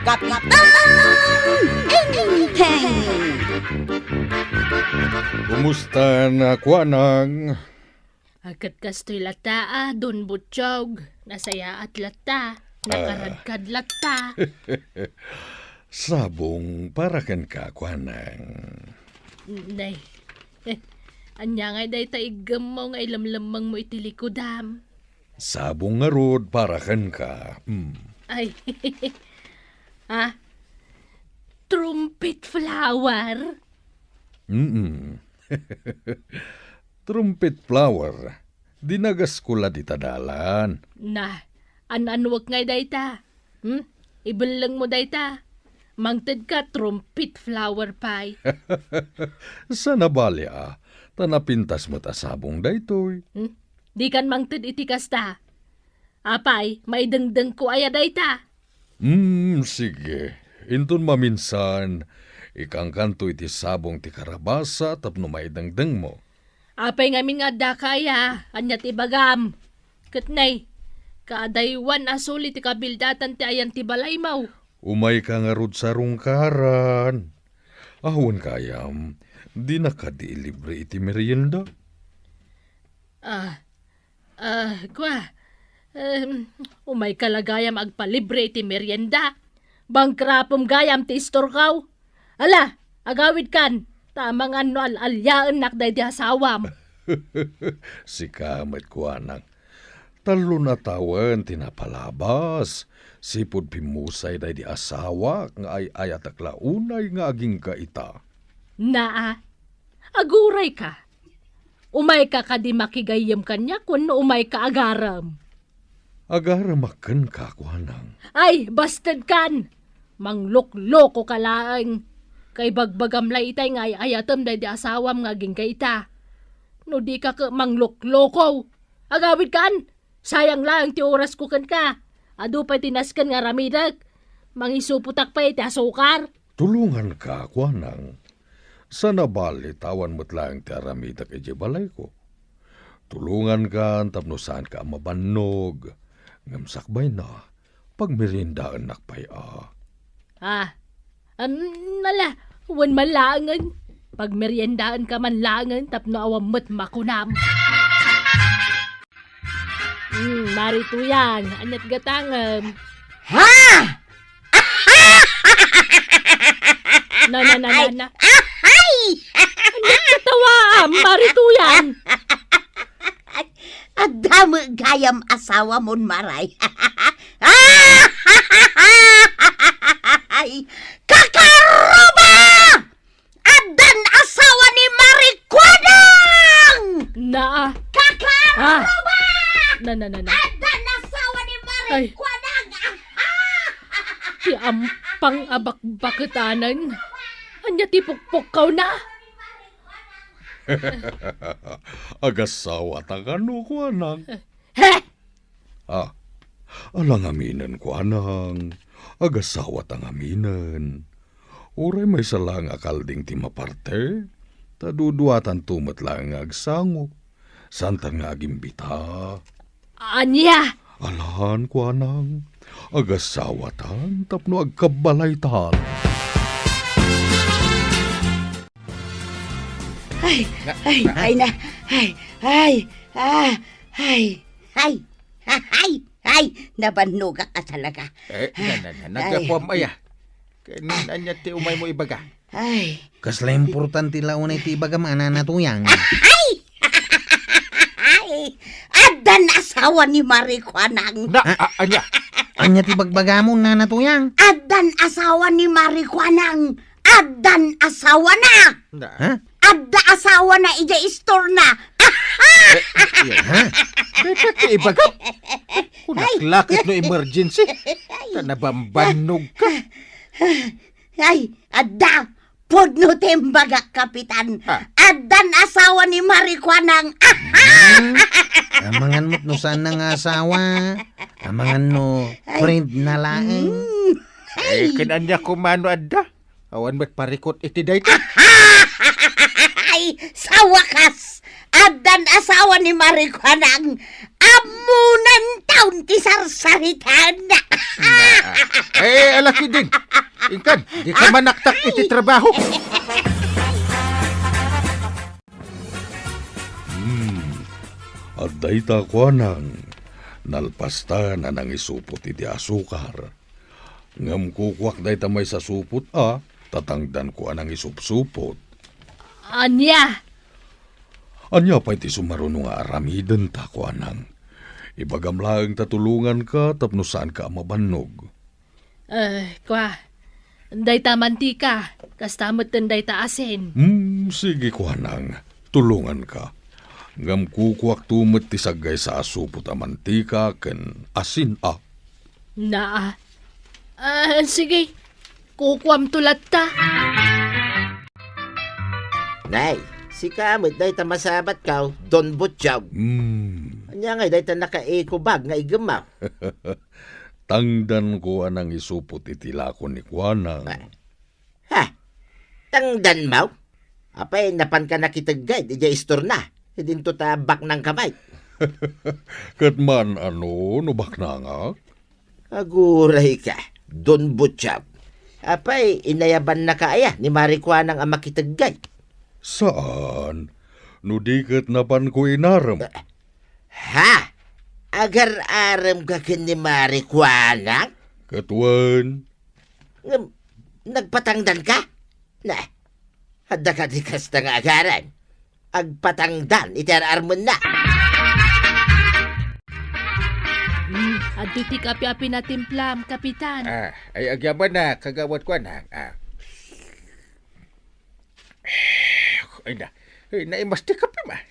Kapitan Inteng! Kumusta na kuanang? Agad kastoy lata Don Butchog. Nasaya at lata. Nakaradkad lata. Sabong para kan ka kuanang. Nay. Anya nga day ta igam mo nga ilamlamang mo itilikudam. Sabong nga rod para kan ka. Ay. Trumpet flower. Trumpet flower. Dinagas ko la ditadalan. Na, anwag ngay dayta. Ibalang mo dayta. Mangtad ka trumpet flower pie. Sana bali tanapintas mo ta sabong daytoy. Di kan mangtad itikas ta. Apay, may dengdeng ko aya dayta. Sige. Intun maminsan, ikang kanto iti sabong ti karabasa tapno may dengdeng mo. Apay ngamin nga da kaya, anyat ibagam. Katnay, kaadaywan asuli ti kabildatan ti ayan ti balay mau. Umay ka nga rod sa rungkaran. Ahon kayam, di nakadilibre iti merienda. Umay kalagayam agpalibre iti merienda. Bangkrapom gayam ti istorkaw. Ala, agawid kan. Tamang ano al-alyaan nakday di asawam. Si kamat kuanang. Talo na tawan tinapalabas. Sipod pimusay day di asawa nga ay ayatak launay nga aging kaita. Naa, aguray ka. Umay ka di makigayam kanya kun umay ka agaram. Agaramakan ka kuanang. Ay, bastard kan. Manglok-loko ka laang. Kay bagbagam itay nga ayatam day di asawam nga aging kaita. No di ka manglok-loko. Agawid kan. Sayang lang ti oras ko kan ka. Ado pa tinaskan nga ramidag. Mangisuputak pa iti asukar. Tulungan ka kuanang. Sana bali tawan mo't lang ti aramidak iti balay ko. Tulungan ka tapno saan ka mabanog. Ngamsakbay na. Pagmerindaan nakpay Nala, wan malangan. Pag meriendaan ka man langan, tapno awamot makunam. Marito yan, anyat gatangam. Ha! Na. Ay! Anyat katawa, marito yan. Adamo gayam asawa mon maray. Ay! Kakaroba! Adan asawa ni Marikwadang! Na. Kakaroba! Na. Adan asawa ni Marikwadang! Ti ampang abak-baketanan. Anya ti pukpukaw na. Agasawa ta kano kuanang. He! Alang aminan kuanang. Agasawa ta aminan. Uray may salang akalding ti maparte. Taduduatan tumat lang nga agsango. Santan nga agimbita. Anya! Alahan kuanang. Agasawa tan tapno agkabalay tan. Nabanuga ka talaga. Nagkapom aya. Kanin anya ti umay mo ibaga. Ay. Kasla importante launay ti bagamana na tuyang. Adan asawa ni Marikwanang. Anya. Anya ti bagbagamon na natuyang. Adan asawa ni Marikwanang. Adan asawa na. Ha? Adda asawa na ija store na. Beta ti ibaga. Kung naklakit no emergency. Nabambanog ka. Ay, adda. Podno tembaga, kapitan. Adan asawa ni Marikwanang. Amangan mo't no saan nang asawa. Amangan no friend na laeng. Kinanya kumano adda. Awan ba't parikot iti dayta? Ay, sa wakas, adan asawa ni Marikwanang. Munan taon ti sarsaritan. Alaki din. Inkan, di ka manaktak iti trabaho. At dayta ko nang nalpasta na nang isupot iti asukar. Ngam kukwak dayta may sa supot tatangdan ko anang isupsupot. Anya? Anya pa iti sumaruno nga aramiden ta ko anang. Ibagam laeng tatulungan ka tapno saan ka mabannog. Kwa. Day ta mantika. Kastamot day ta asin. Sige ko anang. Tulungan ka. Ngam kukwak tumet ti sagay sa asupot a mantika ken asin Naa. Sige. Kukwam tulat ta. Nay, si kamot day ta masabat kaw, Don Butchog. Anya nga day ta naka-eco bag nga igamaw. Tangdan ko anang isupot iti lakon ni Kuanang. Ha? Tangdan maw? Apay napan ka nakitagay, di jay istorna. Hidin to tabak ng kamay. Katman nubak na nga? Aguray ka, Don Butchog. Apay, inayaban na kaaya ni Marikwanang ang makitagay. Saan? Nudikat na pan ko inaram. Ha? Agar-aram ka kin ni Marikwanang? Katuan. Nagpatangdan ka? Na, hada ka di kasta nga agaran. Agpatangdan, iter-armon na. Adto ti kapi-api na timplam, kapitan. Ay agyaban na, kagawat ko na. Ay naimas ti kape ma.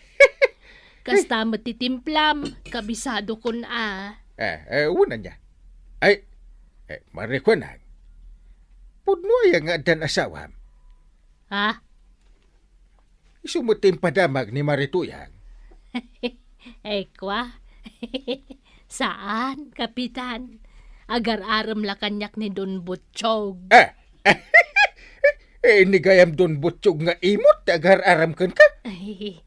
Kastamot ti timplam, kabisado kun Una niya. Ay, marikwa na. Pudno ay nga dan asawam. Ha? Isumutin padamag ni Marituyang. Kwa? Saan, kapitan? Agar-aram la kanyak ni Don Butchog. Nigayam Don Butchog nga imot, agar-aram kan ka? Ay,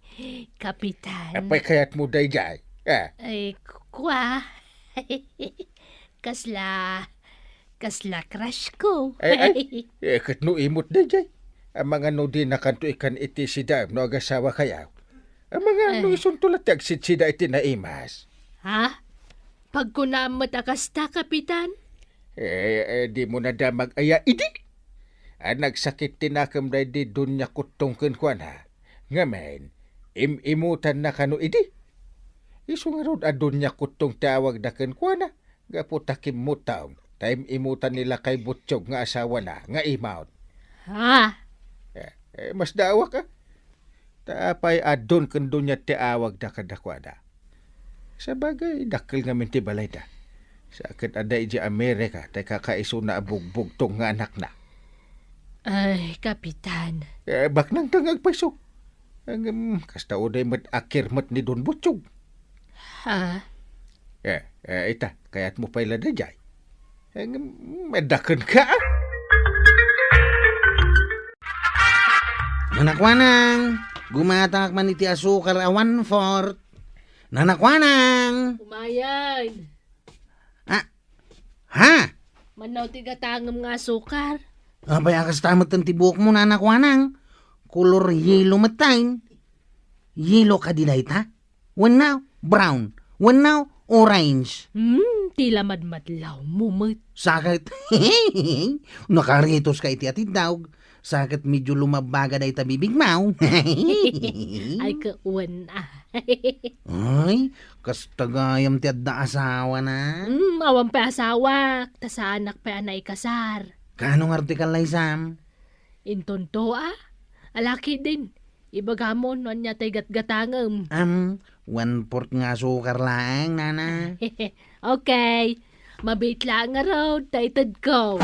kapitan. Apay kayat mo daygay. Kwa? Kasla crush ko. Katno imot daygay. Ang mga no di nakanto ikan iti sida no agasawa kayaw. Ang mga no isuntulat agsit sida iti naimas. Ha? Pagkunamot akasta, kapitan? Di mo na damag aya idi. Nagsakit tinakam da di dunya kutong kenkwan ha. Ngamen, imutan na kano idi. Isu nga rod dunya kutong tawag na kenkwan ha. Gaputakim mo taong. Time imutan nila kay Butchog nga asawa na, nga imaut. Ha? Mas dawa ka. Tapay adon kendo niya ti awag da kadakwada. Sa bagay, dakil nga minti balay da. Sa akin ada iji Amerika, tay kakaiso na abugbog tong nga anak na. Ay, kapitan. Bak nang tangag paiso. Kasta uday mat akir mat ni Don Butchog. Ha? Ita, kayat mo pala da jay. Madakan ka. Nanakwanang, gumatak man iti asukar a 1/4. Nanakwanang! Umayan. Ha? Manaw tigatangam nga sukar. Abay akas tamot ang tibuk mo, nanakwanang. Kulor yellow matain. Yellow ka dilay ta? When now, brown. When now, orange. Tila madmadlaw mumut. Sakit. Nakaritos ka iti atid dawg. Sakit medyo lumabaga na itabibig mau. Ay, kauwan Ay, kas tagayam ti adda asawa na. Awan pa asawa. Tasa anak pa anay kasar. Kanong artikal lay Sam? Intonto alaki din. Ibagamon non niya tay gatgatangam. 1/4 nga sukar lang, nana. Okay. Mabit lang nga raw, taytad ko.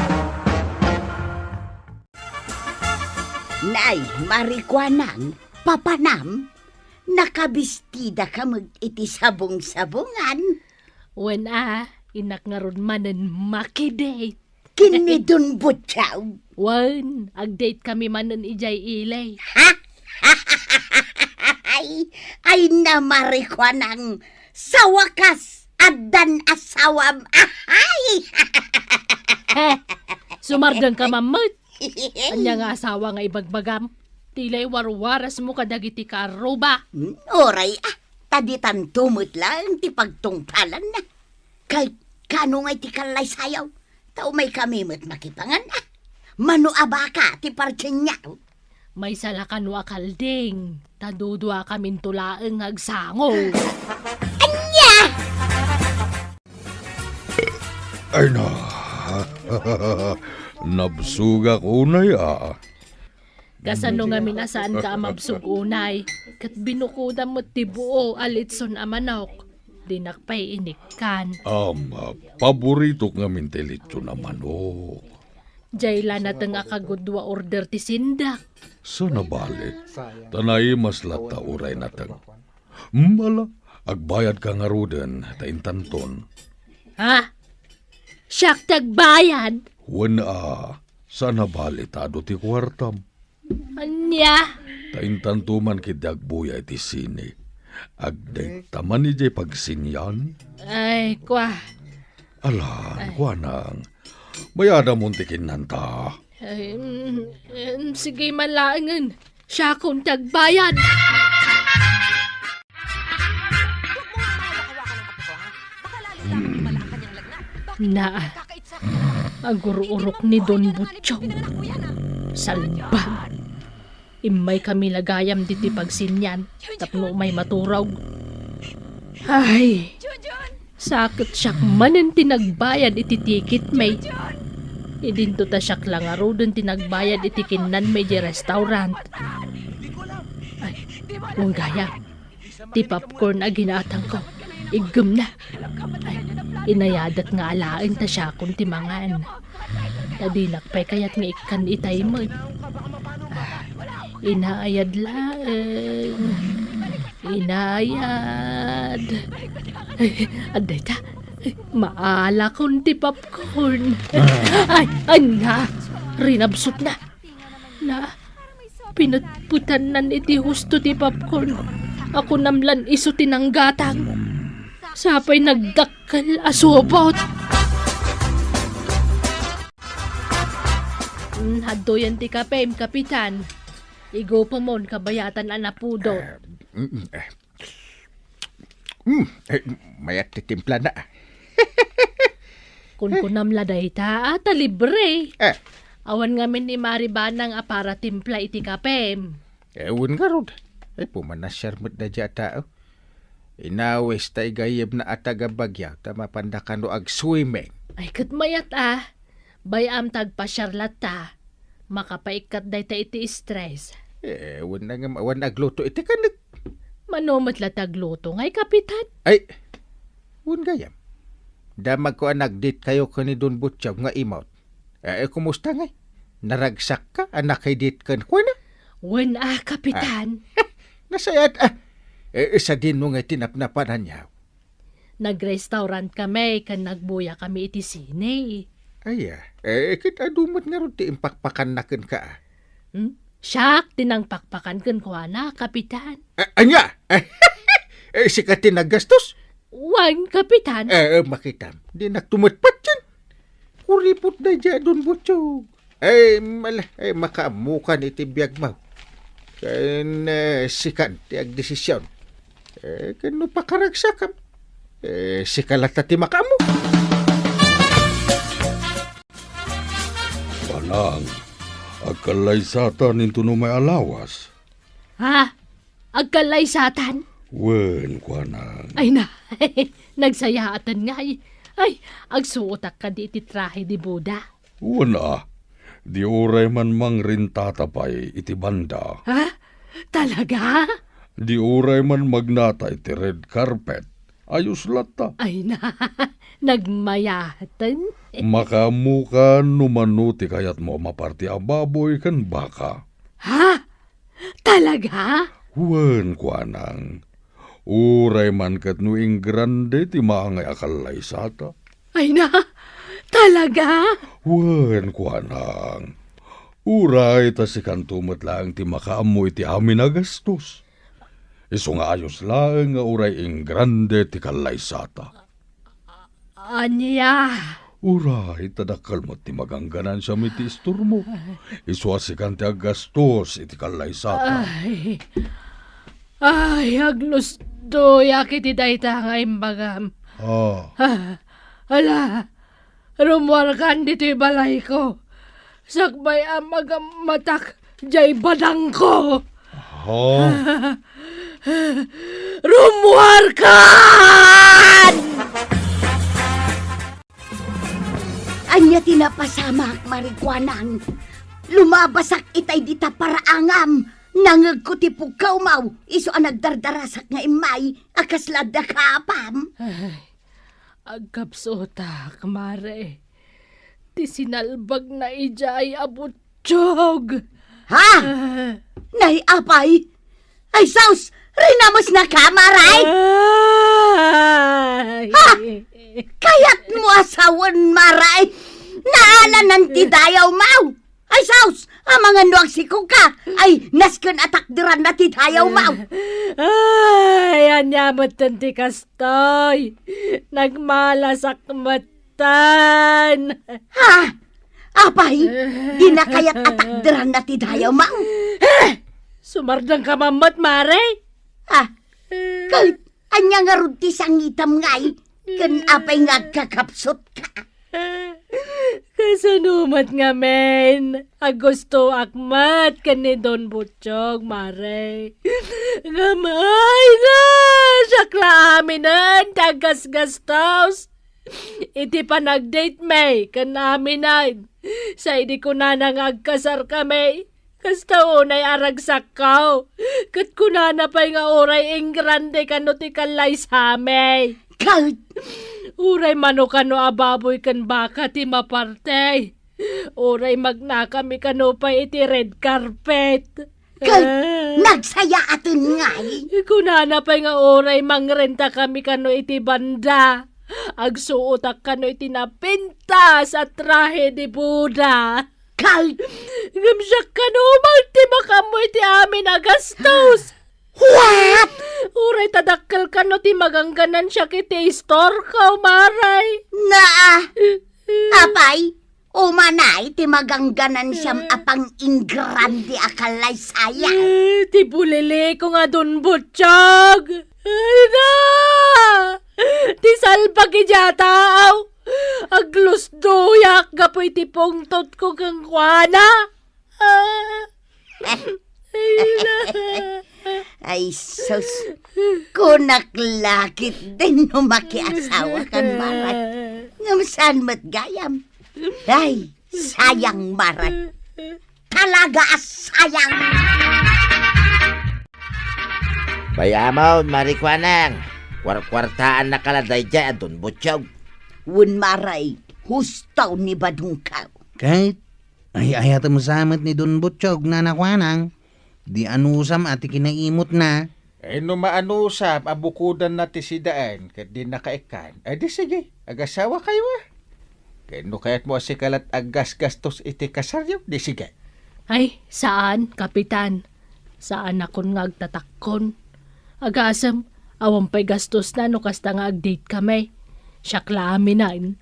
Nay, Marikwanang, papanam, nakabistida ka iti sabong-sabungan. When inak nga ron manen makidate. Kinidun Butchog. Wan, ag-date kami manen ijay ilay. Ay na Marikwanang, Sa wakas, adan asawam. Ahay! Sumardang ka mamut. Anya nga asawa nga ibagbagam. Tilay warwaras mo kadagiti ka aruba. Oray, taditan tumot lang ti pagtungpalan na. Kay kano nga ti kalay sayaw, tao may kamimot makipangan na. Mano abaka ti partin niya. May salakan wa kalding. Tadudwa kamin tulaeng agsango. Ay na, nabsuga ko na Kasano nga minasaan ka mabsug unay. Kat binukuda mo tibuo alitson a manok. Dinakpay inikkan. Paborito nga mintelito na manok. Jayla na nga kagudwa order ti sindak. Sa nabalik, tanay mas lata uray natang. Mala, agbayad ka nga ruden, taintanton. Ha? Siyak tagbayad? Wana, sa nabalik tado ti kwartam. Anya? Taintantuman kidagbuya iti sini. Agday taman ni jay pagsinyan. Ay, kwa. Alan, kwanang. Mayada muntikin nanta. Ay, sige malaangan. Siya kong tagbayad. Na, agururok ni Don Butchong. Salba. Imay kami lagayam diti pagsinyan. Tapno may maturaw. Ay, sakit siyak manen tinagbayad iti tikit may. Idinto ta siyak lang aro dun tinagbayad iti kinan may di restaurant. Ay, kung gaya, ti popcorn a ginatang ko. Igum na. Ay, inayadat nga alain ta siya kung timangan. Tadinak pa'y kaya't nga ikan itay mo. Inaayad lang. Inayad. Ay, aday ta. Maala kong ti popcorn. Ay, anya. Rinabsot na. Na, pinatputan nan iti husto ti popcorn. Ako namlan iso tinanggatang. Sapay nagdakkel asobot. Haddo yan ti kapem, kapitan. Igo pa mon kabayatan anapudo. Mayat ti timpla na. Kun kunamla dayta, ata libre. Eh, Awan ngamin ni Maribanang apara timpla iti kapem. ewan nga rod. Pumanasyar mo't na dya tao. Inawes tay gayeb na ataga bagyaw ta mapandakan no ag swimming. Ay kat mayat bayam tagpasyarlat ta. Makapaikat dayta iti stress. Ewan na nga mawan agluto iti kanig. Manomat la tagluto ngay kapitan. Ay, ewan gayam. Damag ko nagdate kayo ka ni Don Butchog nga imot. Kumusta nga? Naragsak ka? Anak kay date ka na? Wen kapitan. Nasayat isa din mo nga tinapnapanan niya. Nag-restaurant kami kan nagbuya kami iti sine. Ay, kita dumot nga ron ti impakpakan na ken ka. Siyak, tinangpakpakan kan ko na, kapitan. Anya? Si ka tinagastos? Wan, kapitan. Makitam. Di nagtumutpat yan. Kuripot na dyan, Don Butchog. Makaamukan iti biyag mo. Kan sikan ti agdesisyon. Kano pakaragsakam. Sikalata ti makamu. Panang, agkalay satan into no may alawas. Ha? Agkalay satan? Wen, kwanang. Ay na, nagsayaatan nga ay, agsuotak ka di iti trahe di Buda. Wana, di oray man mang rin tatapay iti banda. Ha? Talaga? Di oray man magnata iti red carpet. Ayos lata. Ay na, nagmayatan. Makamukan numanuti kayat mo maparti ababoy kan baka. Ha? Talaga? Wen, kwanang. Uray man kat nuing grande ti maangay akalay sata. Ay na, talaga? Wen, kwanang. Uray ta si kantumot lang ti makaamoy ti amin agastos. Iso nga ayos laeng nga uray ing grande ti kalaysata. Anya. Uray, tadakal mo ti magangganan siya mi ti istor mo. Iso asikan ti agastos iti kalaysata. Ay, aglos do yakiti dayta nga imbagam. Ala, rumwarkan dito'y balay ko. Sakbay ang magamatak, jay badang ko. Rumwarkan! Anya tinapasamak marikwanan. Lumabasak itay dita paraangam. Nangag ko ti pukaw maw. Iso ang nagdardarasak nga imay. Akaslad da kapam. Agkapsota, kamare. Ti sinalbag na ijay abutsyog. Ha? Nay apay? Ay saus! Rinamos na kamaray? Ay! Ha? Kaya't mo asawan maray? Naalanan ti dayaw maw? Ay saus! Ang mga nuwag si Kuka ay nasken atakdiran na ti dayaw maw. Ay, anyamot ti kastoy. Nagmalasak matan. Ha? Apay? Di na kaya't atakdiran na ti dayaw maw? Sumardang kamamot, mare. Ha? Kahit anya nga ron ti sangitam ngay, kan apay nga kakapsot ka. Kasanumat nga, men. Agusto akmat kani Don Butchog, mare. Gamay na! Sakla aminan, tagas-gastos. Iti pa nag-date, may, kan aminan. Sa idi ko na nang agkasar kami. Kasta unay aragsak kao. Kat kunana pa'y nga oray ing grande kano ti kalay sa amay. Kahit Uray mano kano ababoy kan baka ti maparte. Uray magnakami kano pa iti red carpet. nagsaya atin ngay. Kunana pa'y nga oray mangrenta kami kano iti banda. Agsuotak kano iti napinta sa trahe di Buda. Kahit Gamsyak ka no, magtibaka mo iti amin agastos. what? Uray tadakkel ka no, ti magangganan siya kiti store ka, maray. Na apay, umanay ti magangganan siyam apang ingrandi akalay saya. Ti bulili ko nga dun, butsyog. Ay na! Ti salpag ijataw. Aglos doyak gapoy ti pungtot ko kang kwana. Ay sus, kunaklakit din no makiasawa kan marat. Ngamsan mat gayam. Ay, sayang marat. Talaga sayang. Bayamaw, marikwanang. Kwartaan na kaladay dyan, Don Butchog. Wun maray, hustaw ni badungkaw. Kahit ay ayat mo samat ni Don Butchog na nakwanang. Di anusam at kinaimot na. No maanusap, abukudan na ti sidaan, kat di nakaikan. Di sige, agasawa kayo no kaya't mo asikalat agas-gastos iti kasaryo, di sige. Ay, saan, kapitan? Saan akon nga agtatakkon? Agasam, awang pa'y gastos na no kasta nga ag-date kami. Siyakla aminain.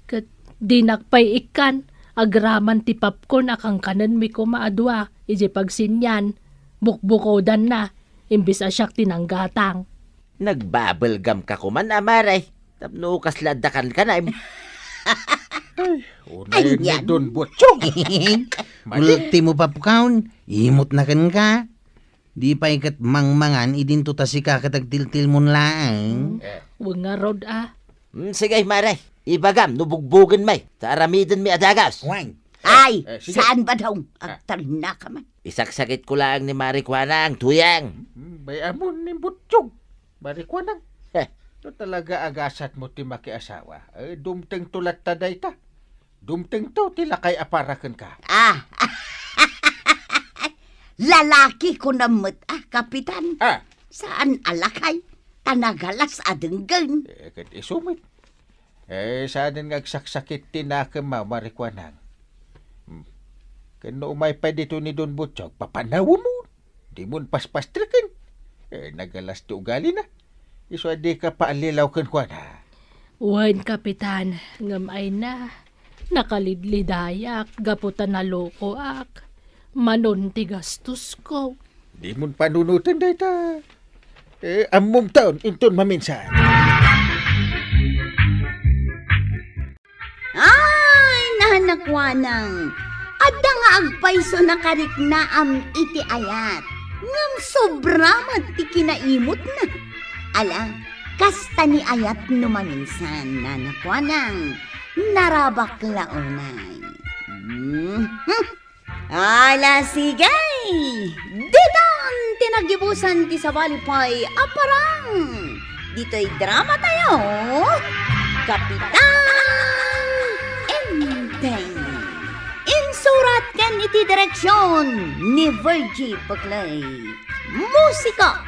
Kat di nakpay ikan, agraman ti popcorn akang kanan mi ko maadwa. Iji pagsinyan, bukbukodan na, imbis asyak tinanggatang. Nagbubblegum ka kuman, amaray. Tapno kasladakan ka na. Unay ni Ayan. Don Butchog. Ultimo papkaon, imot na kan ka. Di pa ikat mangmangan, idinto ta si kakatagtiltil mo laang. Huwag nga rod Sige, maray. Ibagam, nubugbugan may. Taramidin mi adagas. Wang. Ay, sige. saan ba daw? Agtal na ka man. Isaksakit ko lang ni marikwanang, tuyang. Bayamon ni Butchog. Marikwanang. Heh. No talaga agasat mo ti makiasawa. Dumteng tulat taday ta. Dumteng to tilakay aparakan ka. Lalaki ko namot, kapitan. Ah, Saan alakay? Tanagalas adenggan. kat isumit. Saan nga agsaksakit tinakama marikwanang. Kano umay pa dito ni Don Butchog, papanawa mo. Di mo paspastrikin. Nagalas ti ugali na. Iso di ka paalilaw kan kuan ha. Wan, Kapitan, ngam ay na. Nakalidlidayak, gaputan na loko ak. Manon ti gastos ko. Di mo panunutan day ta. Among taon, inton maminsan. Ay, nahanakwanang. Adda nga agpayso na karik na am iti ayat. Ngam sobra man ti kinaimot na. Ala, kasta ni ayat numaminsan nanakwanang. Narabak launay. Ala, sigay! Ditan tinagibusan ti sabalipay aparang. Dito'y drama tayo. Kapitan Enteng. Insurat kan iti direksyon ni Virgie Paclay. Musika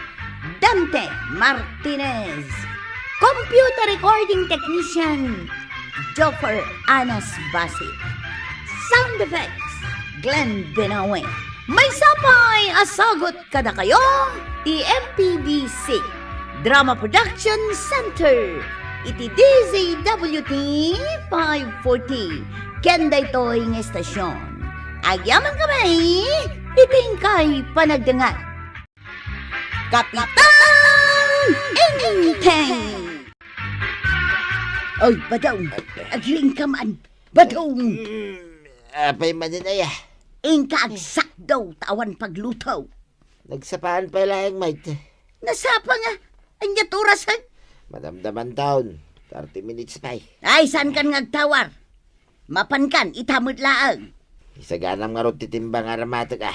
Dante Martinez. Computer recording technician Joffer Anas Basit. Sound effects Glenn Benawe. May sapay asagot kada kayo ti MPBC Drama Production Center. Iti DZWT 540. Kenda ito'y ng estasyon. Agyaman kami, itingkay panagdangat. Kapitan Enteng! Oy, Badong, agling ka man. Badong! Apay manin ay Ingka agsak daw tawan paglutaw. Nagsapaan pa lang, mate. Nasapa nga, anya turasan. Madamdaman taon. 30 minutes pa Ay, saan kan ngagtawar? Mapan kan, itamod laang. Isaganam nga ron titimbang aramatag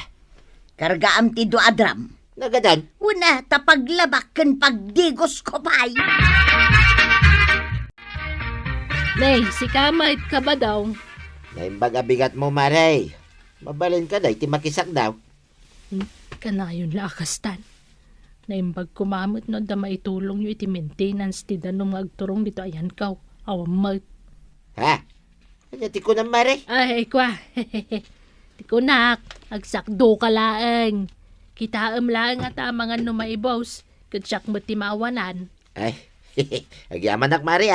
Kargaam ti do adram. Nagadan. Una, tapaglabak kan pagdigos ko pa'y. Nay, si Kamait ka ba daw? Naimbaga bigat mo, Maray. Mabalin ka day, timakisak daw. Kanayon lakastan. Naimbag kumamot no da maitulong nyo iti maintenance ti danong agturong dito ayan kaw. Awam mat. Ha? Kanya tiko na, Maray. Ay, kwa. Tikunak, agsakdo ka laeng. Kitaam lang at mga numaibaws. Katsyak mo ti mawanan. Ay, agyaman nak, Maray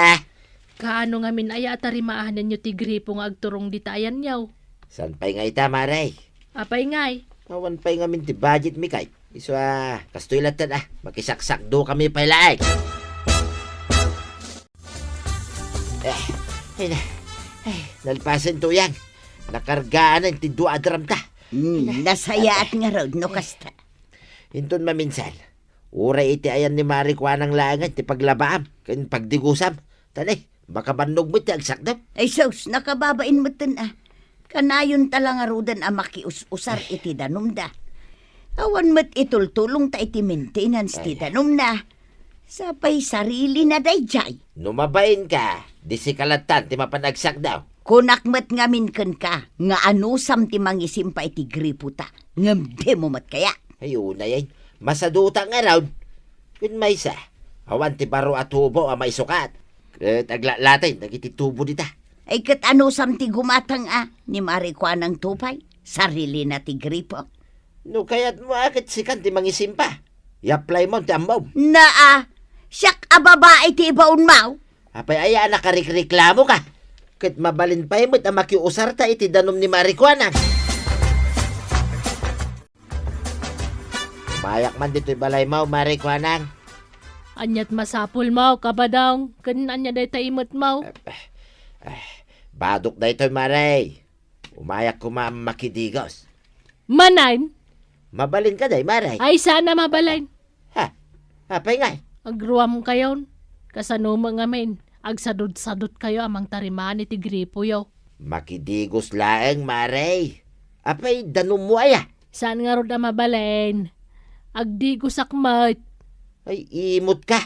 Kaano nga min ay atarimaanan nyo ti gripo nga agturong ditayan nyaw. San pa'y nga ita, Maray? Apay ngay. Awan pa'y nga min ti budget mi kay. Iso kastoy latan makisaksak do kami pa'y laeng. Nalpasan to yan. Nakargaan ang ti do adram ta. Nasaya at nga raw, no kasta. Hinton maminsan. Uray iti ayan ni Mari Kwanang langan ti paglabaam. Kan pagdigusam. Tanay, baka bannog mo ti agsakdam. Ay sos, nakababain mo tan Kanayon talang arudan ang makius-usar iti danumda. Awan mo't itultulong ta iti maintenance ti danumna. Sapay sarili na dayjay. Numabain ka. Di si kalatan ti mapanagsak daw. Kunak mo't ngamin kan ka, nga anusam ti mangisim pa iti gripo ta. Ngamde mo mat kaya. Ayun na yan. Masaduta nga raw. Kun may sa. Awan ti baro at hubo ang may sukat. Taglalatay, nagititubo dita. Ay kat anusam ti gumatang ni Marikwa ng tupay. Sarili na ti gripo. No kaya't mo akit sikan ti mangisim pa. I-apply mo ti amaw. Siyak ababae ti ibaon mau. Apay aya nakarikreklamo ka. Kat mabalin pa imot ang makiusar ta iti danom ni Marikwanang. Mayak man dito'y balay mo, Marikwanang. Anyat masapul mau, kabadaw. Kan anya day taimot mau. Badok na ito'y Maray. Umayak ko makidigos. Manain? Mabalin ka day, Maray. Ay sana mabalain. Ha? Apay nga. Agruam kayon. Kasano mga men. Agsadod-sadot kayo amang tarimaan iti gripo yaw. Makidigos laeng, Maray. Apay, danom mo aya. Saan nga ron na mabalain? Agdigo sakmat. Ay, imot ka.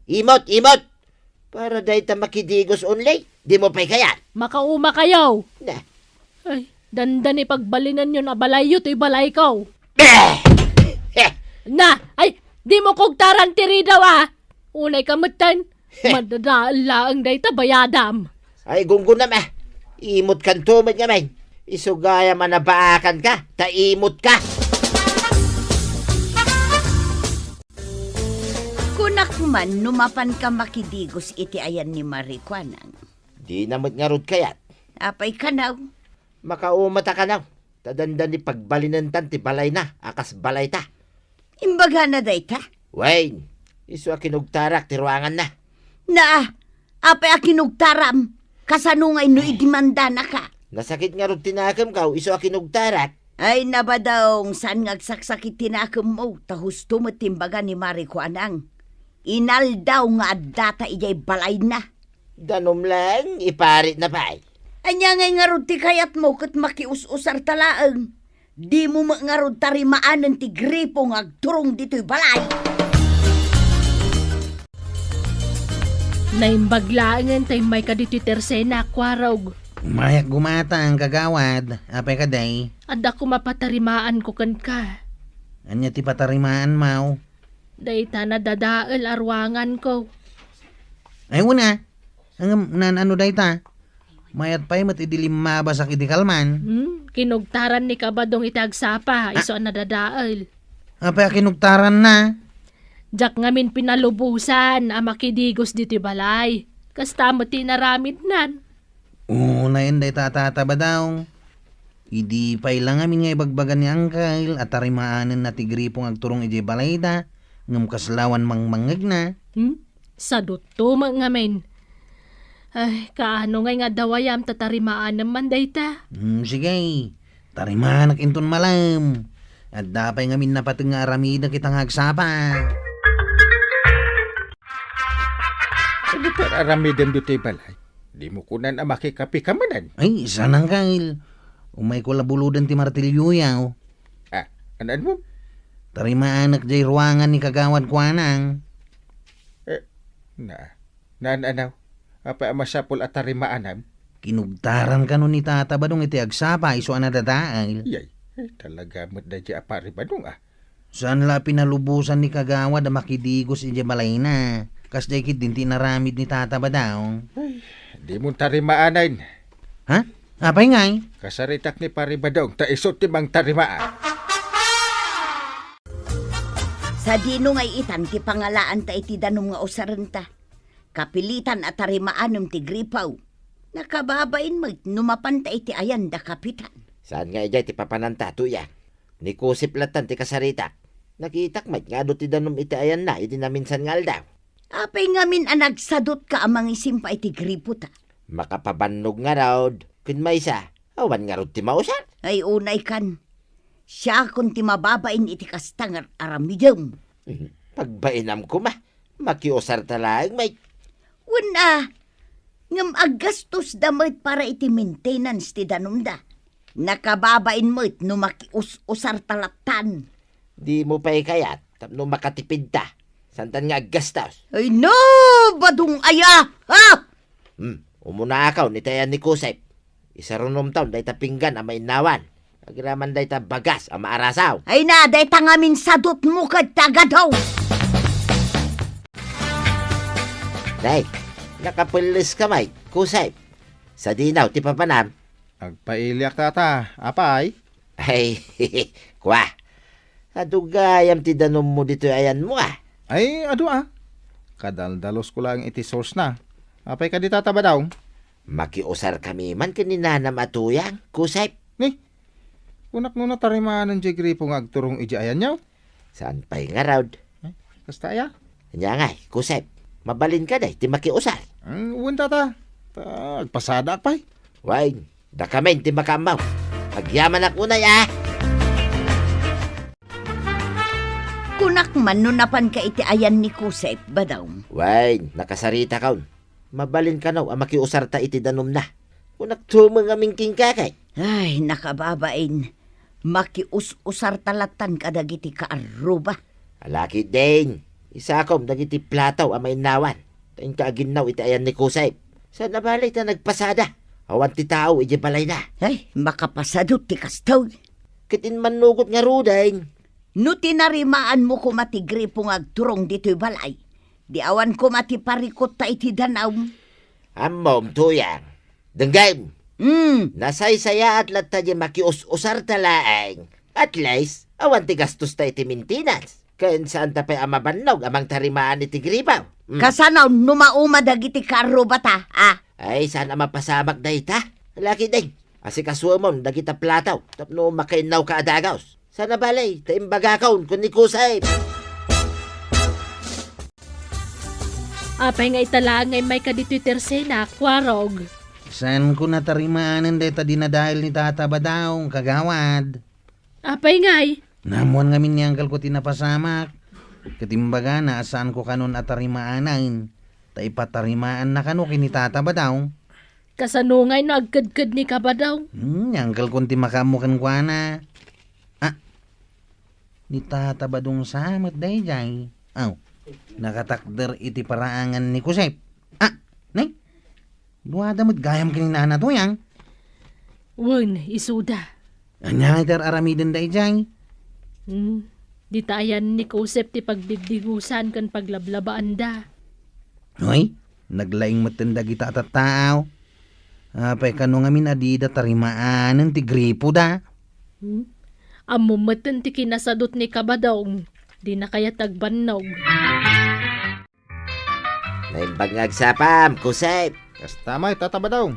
Imot! Para dahi ta makidigos only. Di mo pa'y kaya. Makauma kayo. Na. Ay, dandan ipagbalinan yun na balayo to'y balay ko. Na! Ay, di mo kog tarantiri daw Unay kamutan. Madadaan day ta bayadam. Ay, gunggo na ma. Imot kan tumad nga man. Isugaya manabaakan ka. Taimot ka. man numapan ka makidigos iti ayan ni Marikwanang. Di namot nga rod kayat. Apay kanaw. Makaumata ka na. Tadandan ni pagbalinantan ti balay na. Akas balay ta. Imbaga na dayta. Wayne, iso akinugtarak ti ruangan na. Na, apay akinugtaram. Kasanungay no idimanda na ka. Nasakit nga rod tinakam ka, iso akinugtarak. Ay nabadong saan ngagsaksakit tinakam mo. Tahusto mo timbaga ni Marikwanang. Inaldaw nga data ijay balay na. Danom lang, iparit na pa. Anya ngay nga rod ti kayat mo kat makius-usar talaang. Di mo nga rod tarimaanan ti gripo nga agturong dito'y balay. Naimbaglaangan tay may kadito'y tersena kwarog. Mayak gumata ang kagawad. Apay ka day. At ako mapatarimaan ko kan ka. Anya ti patarimaan mau. Dayta na dadaal arwangan ko. Ay una. Ang ano day ta? Mayat pa'y matidilim mabasak iti kalman. Kinugtaran ni kabadong itagsapa. Iso na dadaal. Apay akinugtaran na. Jak ngamin pinalubusan ang makidigos dito balay. Kasta mo tinaramid nan. Na yun day tatataba daw. Idi pa ilang amin nga ibagbagan ni Angkyle at tarimaanan na tigripong agturong iji balayda ngam kaslawan mangmangag na. Sa duto ngamin. Ay, kaano nga dawayam tatarimaan naman dayta. Sige, tarimaan inton malam. At dapay ngamin na pati nga aramida kitang hagsapa. Ano pa aramidem dito balay? Di mo kunan ang makikapi kamanan. Ay, isa nang Kyle. Umay ko labuludan ti martilyo yaw. Anan mo? Tarimaanak jay ruangan ni kagawad kwanang. Anaw? Apa masapol at tarimaanam? Kinugtaran ka nun ni tata badong iti agsapa iso na dadaal. Yay, talaga mo't na di apari ba nung Saan la pinalubusan ni kagawad na makidigos iti balay na. Kas jay kit din tinaramid ni tata ba daw? Di mo tarimaanan. Ha? Apay ngay? Kasaritak ni paribadong, taisot timang tarimaan. Sa dino ngay itan ti pangalaan ta iti danom nga usarenta. Kapilitan at tarimaanom ti gripaw. Nakababain mo numapan ta iti ayan da kapitan. Saan nga ijay ti papananta tuya? Ni kusip latan ti kasaritak. Nakitak mat nga do ti danom iti ayan na, iti naminsan ngal daw. Apay ngamin anagsadot ka amang isimpa iti gripo ta. Makapabannog nga raw, kun may isa, awan nga rod ti mausar. Ay unay kan. Siya kun ti mababain iti kastangar aramidom. Pagbainam ko makiusar talang may. Una, ngam aggastos damit para iti maintenance ti danumda. Nakababain mo't no makiusar talatan. Di mo pa'y kayat, tapno makatipid ta. Santan nga aggastos. Ay no, badung aya! Ha? Umunakaw ni tayan ni Kusep. Isa runom taon day ta pinggan ang mainawan. Agraman day ta bagas ang maarasaw. Ay na, day tangamin sadot mo kad tagadaw. Day, nakapulis ka may, Kusep. Sa dinaw, ti papanam. Agpailyak tata, apay? Ay, kwa. Adugayam ti danom mo dito ayan mo Ay, ado Kadaldalos ko lang iti source na. Apay ka di tataba daw? Makiusar kami man kaninanam atuyang, Kusep. Ni, unak nuna tarimaan ng jigripo nga agturong iji ayan niyaw. Saan pa'y nga raw? Kasta ya? Kanya nga, Kusep. Mabalin ka day, ti makiusar. Uwan tata. Agpasada apay. Wine, da kamen ti makamaw. Agyaman ako na Kunak man nunapan ka iti ayan ni Kusep, badaw. Wine, nakasarita kaun. Mabalin ka naw, ang makiusar ta iti danom na. Kunak tumang aming kingkakay. Ay, nakababain. Makius-usar talatan kadagiti kaaruba. Alaki din. Isa akom dagiti plataw ang mainawan. Taing kaaginaw iti ayan ni Kusep. Sa nabalay ta nagpasada. Awan ti tao iti balay na. Ay, makapasadot ti kastaw. Kitin manugot nga rudain. No tinarimaan mo ko matigripo nga agturong dito'y balay. Di awan ko matiparikot ta iti danaw. Amom tuyang. Denggam. Nasaysaya at latta di makius-usar talaang. At least, awan ti gastos ta iti maintenance. Kain saan tapay amabannog amang tarimaan ni Tigripaw. Kasanaw numauma dagiti karo bata, Ay, saan mapasamak da ita? Laki ding. Asi kasuamon dagita plataw. Tapno makainaw ka adagaws. Sana balay, taimbagakaon kun ni Kusay. Apay nga italaan ngay may kadito'y tersena, kwarog. Saan ko natarimaanan deta dinadahil ni Tata Badaong kagawad? Apay ngay. Namuan ngamin ni Uncle ko tinapasamak. Katimbaga na saan ko kanon atarimaanain. Ta ipatarimaan na kano kini Tata Badaong. Kasanungay no agkad-kad ni Kabadaw. Ni Uncle ko timakamukan kwa na. Ni Tata Badong samat day jay. Nakatakder iti paraangan ni Kusep. Nay? Duwada mo't gayam kaninana to yang. Wan, isuda. Anya iter aramiden day jay. Di tayan ni Kusep ti pagbibdigusan kan paglablabaan da. Hoy, naglaing matanda kita at tao. Apay kano ngamin adida tarimaanan ti gripo da. Amo matan ti kinasadot ni Kabadong. Di na kaya tagbannog. Naimbangag sapam, Kusay. Kas tamay, Tata Badaong.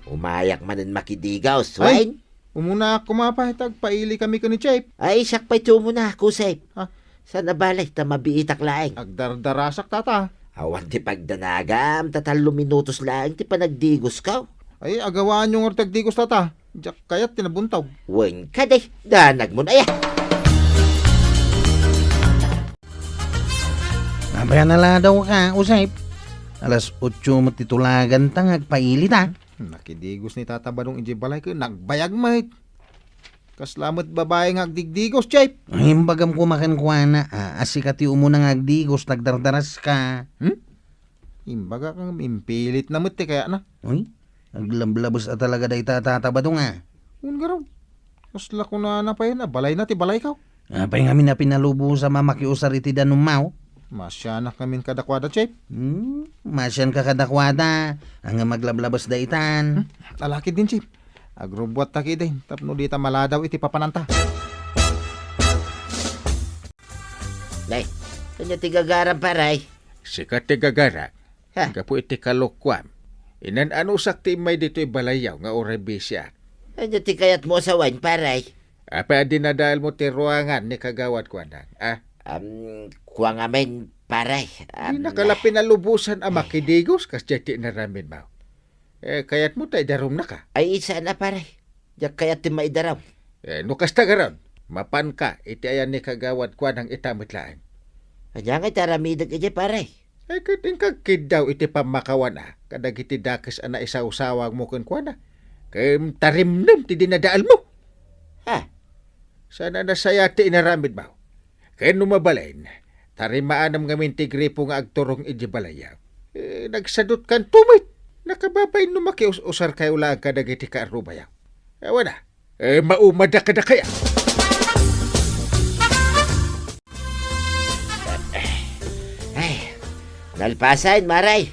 Umayak manin makidigaw, Ay. Swain. Umuna kumapahitag, paili kami ko ni Chip. Ay, siyak pa'y tumo na, Kusay. Ha? Sana balay, tamabiitak laing. Agdardarasak, Tata. Awan ti pagdanagam, tatalo minutos lang, ti panagdigos ka. Ay, agawaan yung ortagdigos, Tata. Diyak kayat tinabuntaw. Wen ka day, danag mo na ya. Apay nala daw ka, Usep. Alas 8 matitulagan tangag pailit Nakidigos ni Tata Badong Balay ko, nagbayag mait. Kaslamat babae nga agdigdigos, Chip. Ay, bagam kumakan kwa na, asikati umunang agdigos, nagdardaras ka. Imbaga kang impilit na mati kaya na. Uy, naglamblabos at talaga day tatabado nga. Ungaraw. Kasla ko na napayan na, balay na ti balay ka. Apay ngamin na pinalubo sa mamakiusar iti danumaw. Masya na kami kadakwada, Chip. Masyan ka kadakwada, ang maglablabas da itan. Lalaki din, Chip. Agrobot taki din, tapno di ta maladaw iti papananta. Nay, kanya tigagaran paray. Sikat ti gagara. Ha? Kapo iti kalokwam. Inan ano sakti may dito'y balayaw nga orebisya. Kanya tikayat mo sa wine paray. Apa dinadal mo ti ruangan ni kagawad ko na. Kuwang amin paray. Di nakalapin na lubusan ang makidigos kas jati na ramin mo. Kayat mo tayo darom na ka. Ay isa na paray. Diyak kayat ti maidaraw. Nukas tagaran. Mapan ka, iti ayan ni kagawad ko ng itamit laan. Kanya nga taramidag iti paray. Kating kagkid daw iti pamakawan kadag iti dakis ana isaw-sawag mo kun kwa na. Kaya tarimnam ti dinadaal mo. Ha? Sana nasaya ti inaramid mo. Kaya numabalain, tarimaanam ngamin ti gripo nga agturong iti balaya. Nagsadot kan tumit. Nakababay numakiusar kayo lang kadag iti kaarubayaw. Wala. Maumada ka na kaya. Nalpasain maray.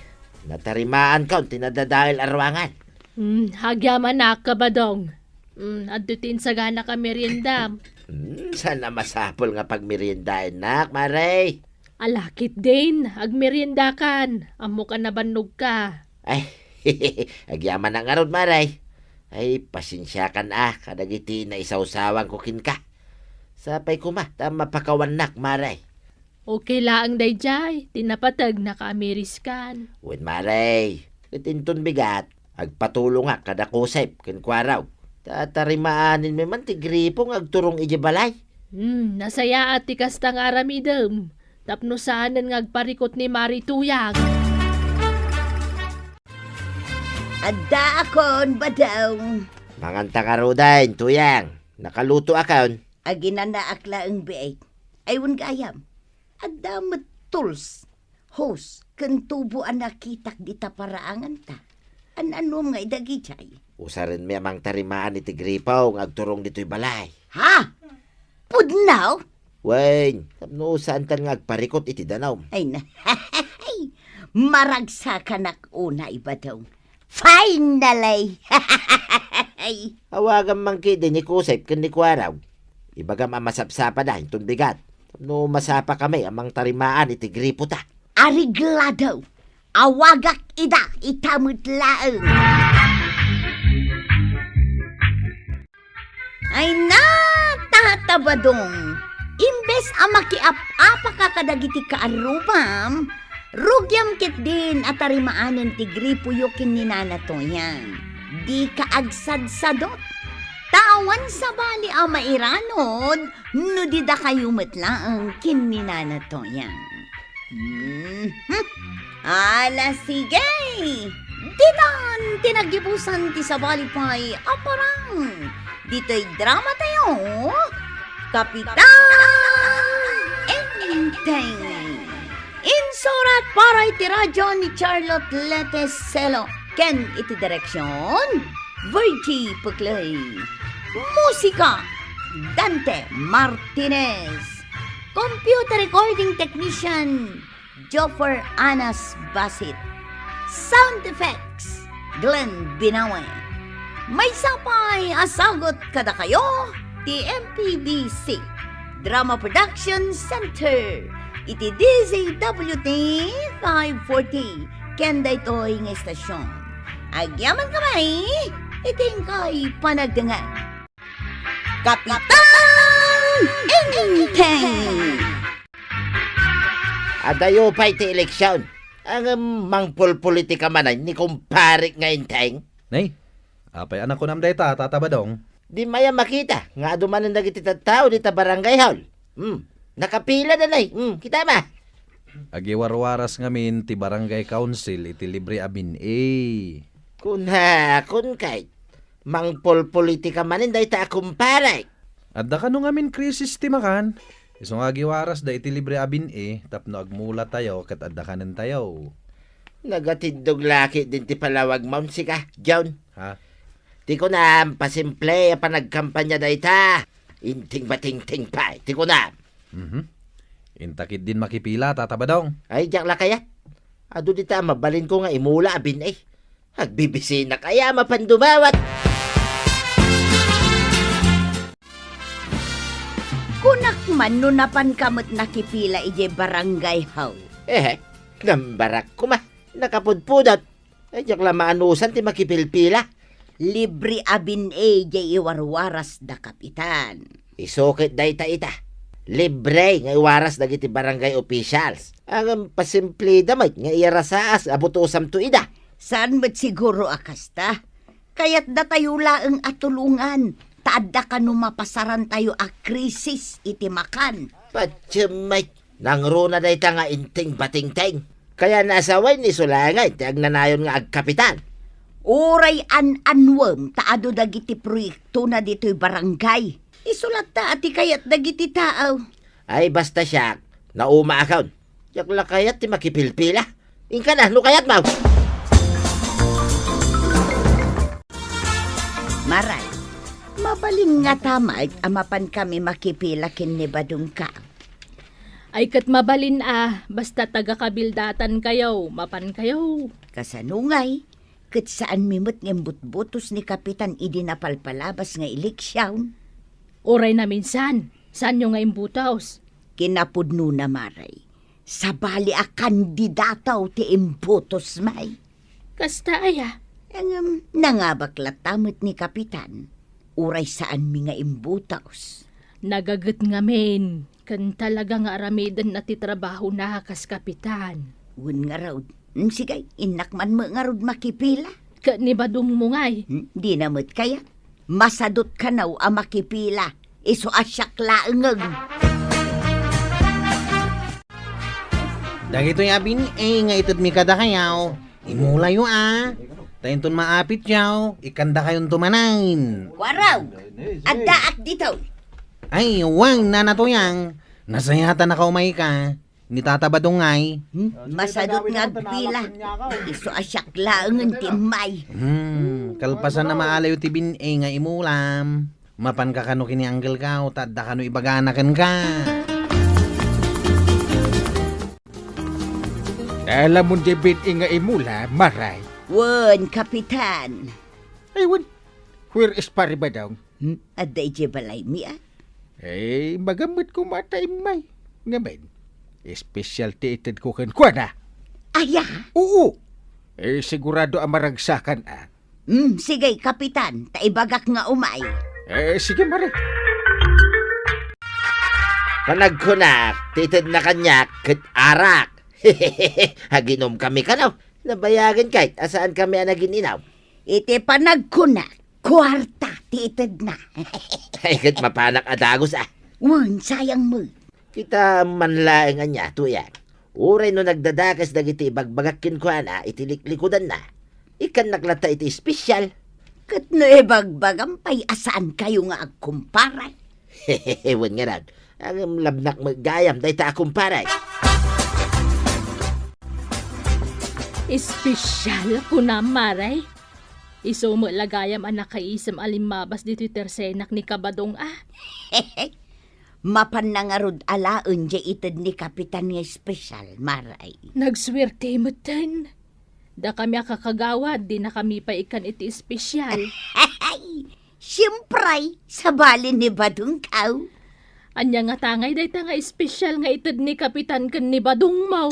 Natarimaan ka tinadadahil arwangan. Hagyaman na Kabadong. Adutin sa gana ka merienda. Sana masapol nga pagmeriendahin nak, maray. Alakit din, agmerienda kan. Amo ka na bannog ka. Ay, agyaman ang arod, maray. Ay, pasensya ka na, kadagiti na isaw-sawang kukin ka. Sapay kuma, tama pakawanak, maray. Okay laang dayjay, tinapatag na ka-Ameriskan. Wen, maray, itinton bigat, agpatulong nga kada kusep, kinkwaraw. Tatarimaanin may man ti gripong agturong ijibalay. Nasaya at tikas tang aramidem. Tapno saanan ngagparikot ni Mari Tuyang. Adda akon Badong. Manganta ka rodain, tuyang. Nakaluto akon. Aginana akla ang biay. Ayun gayam. Adda tools. Hos, kantubo ang nakitak di ta paraangan ta. Anom nga idagi chay. Usarin may amang tarimaan iti gripaw ng agturong dito'y balay. Ha? Pudnaw? Wen, tapno saan tan nga agparikot iti danaw. Ay na. Maragsa ka una Badong. Finally! Awagan man kidi ni kusep kan ni kwaraw. Ibagam amasapsapa da, itong bigat. No masapa kami amang tarimaan iti gripo ta. Arigladaw, awagak ida itamut laeng. Ay na, tatabadong. Imbes ang makiap-apa ka kadagiti kaarubam, rugyam kit din at tarimaanin ti gripo yukin ni nanatoyan. Di ka agsad-sadot. Tawan sa bali ang mairanod, no di da kayo matlaang kin ni nanatoyan. Ala sige! Ditan tinagibusan ti sabali pa'y aparang. Dito'y drama tayo. Kapitan Enteng. Insurat para iti radyo ni Charlotte Leteselo. Ken iti direksyon Virgie Puglay. Musika Dante Martinez. Computer recording technician Joffer Anas Basit. Sound effects Glenn Binawe. May sapay asagot kada kayo ti MPBC Drama Production Center iti DZWT 540 kenda ito'y nga estasyon. Agyaman kamay iting kay panagdangan. Kapitan Enteng. Adayo pa iti eleksyon. Ang mangpul politika manay ni kumparik nga inteng. Nay, apay anak ko nam dayta, tatabadong. Di maya makita. Nga dumanan na iti tao di ta barangay hall. Nakapila na nay. Kita ma. Agiwarwaras ngamin ti barangay council iti libre abin Kun kay. Mangpul politika manin day ta kumparik. Adda kano ngamin krisis ti makan. Isong agiwaras da iti libre abin tapno agmula tayo kat adda kanan tayo. Nagatindog laki din ti palawag maunsi ka, John. Ha? Ti ko na pasimple pa nagkampanya day ta. Inting bating-ting pa. Ti ko na. Intakid din makipila, tatabadong. Ay, diyak la kaya. Ado di ta mabalin ko nga imula abin Hagbibisi na kaya mapandumawat. Kunak man no napan kamot nakipila ije barangay hall. Nambarak ko ma. Nakapudpudot. Ay, diyak la maanusan ti makipilpila. Libre abin jay iwarwaras da kapitan. Isukit day ta ita. Libre nga iwaras dagiti barangay officials. Ang pasimple damay nga iyarasaas abutusam tu ida. Saan mo't siguro akasta? Kaya't da tayo laeng atulungan. Taadda ka no mapasaran tayo a krisis iti makan. Patsyamay. Nangruna day ta nga inting bating-ting. Kaya nasaway ni Sulangay ti agnanayon nga agkapitan. Uray anwem taado dagiti proyekto na dito'y barangay. Isulat ta ati kayat dagiti tao. Ay basta siya, nauma akaw. Yakla kayat ti makipilpila. Inka na, no kayat mau. Maray, mabalin nga tama at amapan kami makipila kin ni Badong ka. Ay kat mabalin basta taga-kabildatan kayo, mapan kayo. Kasanungay, kat saan mimot ng butbutos ni Kapitan idi napalpalabas nga eleksyon. Oray na minsan, saan nyo nga imbutaos? Kinapudno na maray, sa bali a kandidataw ti imbutos may. Kasta aya. Ang nangabaklat tamot ni Kapitan, uray saan mi nga imbutaos. Nagagat ngamin, kan talaga nga aramidan na ti trabaho na kas kapitan. Un nga raw, sige, inakman mo nga raw makipila. Ka ni Badong mo ngay. Di namot kaya, masadot ka naw a makipila, iso asyak laengeg. Dagito'y abin nga itod mi kada kayaw. Imulayo Tayin maapit yaw, ikanda kayon tumanain. Waraw, addaak dito. Ay, wang nanatoyang. Nasayatan na kaumay ka. Ni tatabadong ngay. Masadot nga pila, iso asyak laengen ti may. Kalpasan na maalayo ti bin nga imulam. Mapan ka kano kini anggel ka o tadda kano ibaganakan ka. Alam mo di bin nga imula, maray. Wen, Kapitan. Ay, where is pari ba daw? Adda ije balay mi Eh, magamit ko matay may. Nga men, espesyal ti itid ko kan kuan ha. Aya. Oo. Sigurado ang maragsakan Sige, kapitan. Taibagak nga umay. Sige mare. Panagkunak, titid na kanyak, kat arak. Haginom kami kanaw. Nabayagan kahit asaan kami ang nagininaw. Iti panagkuna. Kwarta, titid na. Ay, kat mapanak adagos Wan, sayang mo. Kita manlaeng anya, tuya. Uray no nagdadakas dagiti bagbagakin ko itiliklikudan na. Ikan naglata iti espesyal. Kat no bagbagam pay asaan kayo nga agkumparay. Hehehe, nga rad. Ang labnak magayam, dahi ta akumparay. Espesyal ko na, Maray. Iso mo lagayam anak kaisam alimabas dito tersenak ni Kabadong Mapan na nga rod alaon dya itad ni kapitan nga espesyal, Maray. Nagswerte mo tan. Da kami kakagawad, di na kami pa ikan iti espesyal. Siyempre, sa balin ni Badong Kaw. Anya nga tangay day nga espesyal nga itad ni kapitan kan ni Badong Mau.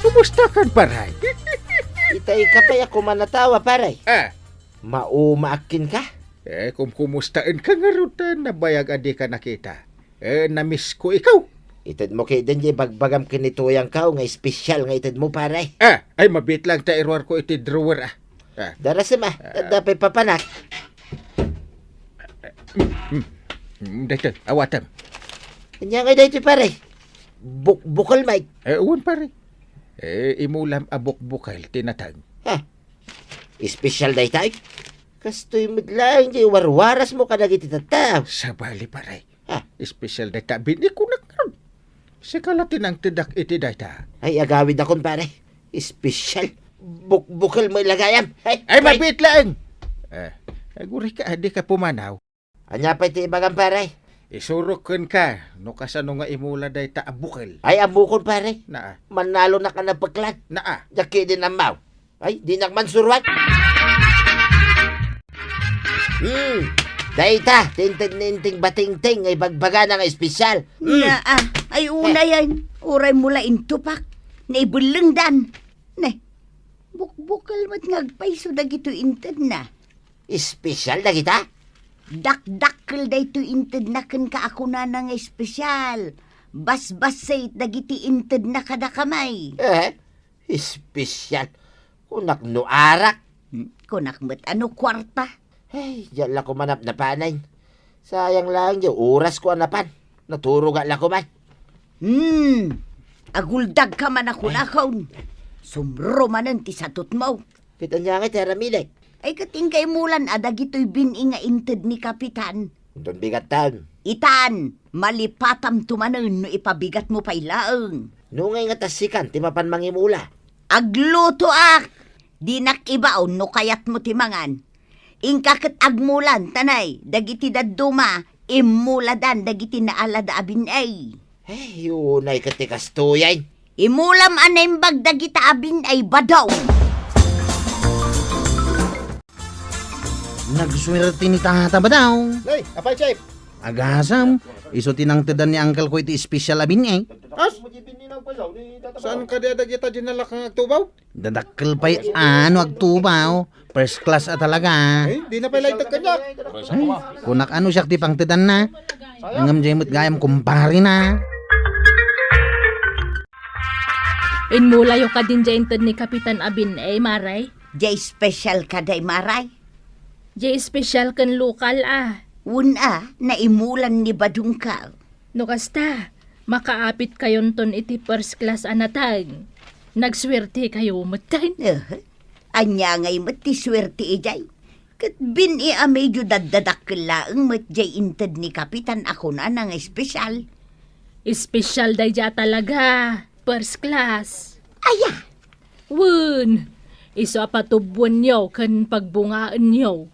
Kumusta kan paray? Itay ka pa ako manatawa, paray. Maumaakin ka? Kung kumustaan ka nga rutan, nabayag adi ka nakita. Namiss ko ikaw. Itad mo kay din bagbagam kinituyang ka nga espesyal nga itad mo, paray. Ay mabit lang ta irwar ko iti drawer Darasima, dapay papanak. Dito, awatam. Kanya nga dito, paray. Bukal, Mike. Uwan pare. Imulam abok-bukal tinatag. Espesyal dahi tayo. Kastoy madlang di warwaras mo ka nagiti tataw. Sabali pare. Espesyal data bini ko na karon. Sikalatin ang tidak iti data. Ay, agawid akon, pare. Espesyal. Bukal mo ilagayam. Ay mabit lang. Guri ka adi ka pumanaw. Anya pa iti ibagang, pare. Isurukan ka no kasano nga imula data abukal. Ay, abukon, pare. Naa. Manalo na ka na paglan. Naa. Daki din ang maw. Ay, di nagmansurwat. Dayta, tintin-ninting bating-ting ay bagbaga ng espesyal. Ay una yan. Uray mula intupak. Naibulungdan. Ne, bukbukal mat ngagpay so dagito inted na. Espesyal na kita? Dakdakkel dayto inted na ken ka ako na ng espesyal. Bas-basay dagiti inted na kada kamay. Espesyal. Kunak no arak. Kunak met ano kwarta. Ay, diyan lang ko manap na panay. Sayang lang yung oras ko anapan. Naturuga lang ko man. Aguldag ka man ako nakon. Sumro manan ti satot mo. Kita niya nga teramilek. Ay katingkay mulan adagito'y bining nga inted ni kapitan. Doon bigat tan. Itan, malipatam tumanon no ipabigat mo pailaeng. Nungay nga tasikan, timapan mangimula. Agluto di nakibaon no kayat mo timangan. Ingkakat agmulan, tanay, dagiti daduma, imuladan, dagiti naalada abin ay. Ay, yunay katikas tuyay. Imulam anaimbag dagita abin ay badaw. Nagswerte ni tata ba daw? Ay, apay chef. Agasam, iso tinangtedan ni uncle ko iti espesyal abin As? Saan ka dia kita dinala kang agtubaw? Dadakkel pa'y agtubaw. First class talaga. Di na pala itag kanyak. Ay, kunak siya ti pangtedan na. Ngam jemot gayam kumpari na. Inmula yung kadinjainted ni Kapitan Abin Maray. Jay special kaday maray. Jay espesyal kan lokal Una, naimulan ni Badong Kaw. No kasta, makaapit kayon ton iti first class anatag. Nagswerte kayo mutan. Anya ngay mati swerte ijay. Kat bin medyo dadadaklaang mat jay inted ni kapitan ako na ng espesyal. Espesyal day ja talaga. First class. Aya! Wun, iso apatubwan nyo kan pagbungaan nyo.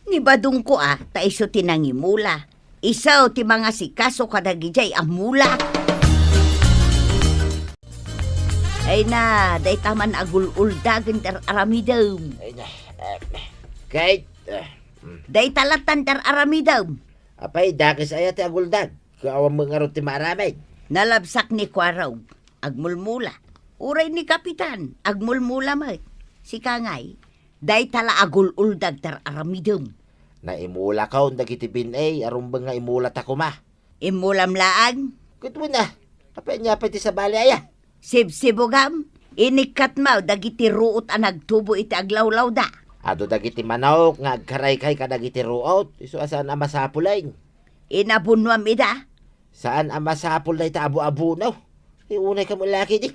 Ni Badong ko taiso tinangimula. Isaw ti mga sikaso kadagijay amula. Ay na, day taman agul-uldagan ter aramidam. Ay na, kahit... Day talatan ter aramidam. Apay, dakis ayat aguldag. Kaawang mga ruti maramay. Nalabsak ni Kwaraw, agmulmula. Uray ni Kapitan, agmulmula mo. Si Kangay, day tala agul-uldag tar aramidum. Naimula ka dagiti binay, aron ba nga imulat ako ma. Imulam laang, Kutmo na, apay niya pati sa bali aya. sibsibugam, inikat mo, dagiti ruot ang nagtubo iti aglawlaw da. Ado dagiti manok, nga agkaray kay ka dagiti ruot. Iso saan ang masapulay. Inabunwam ida, Saan ang masapul na ita abu-abunaw. Iunay ka mo laki di.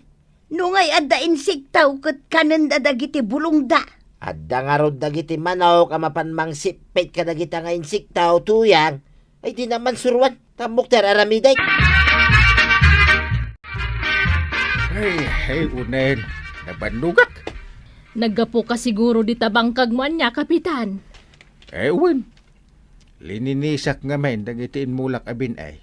nungay adda insiktaw kat kananda dagiti bulong da. Adda nga rod dagiti manok, amapan mang sipit ka dagiti nga insiktaw tuyang. Ay di naman surwan, tamok tararamiday. Ay, unen. Nabanugak. Naggapo ka siguro di tabangkag mo niya, Kapitan. Ewan. Lininisak nga men, dagitiin mulak abin ay.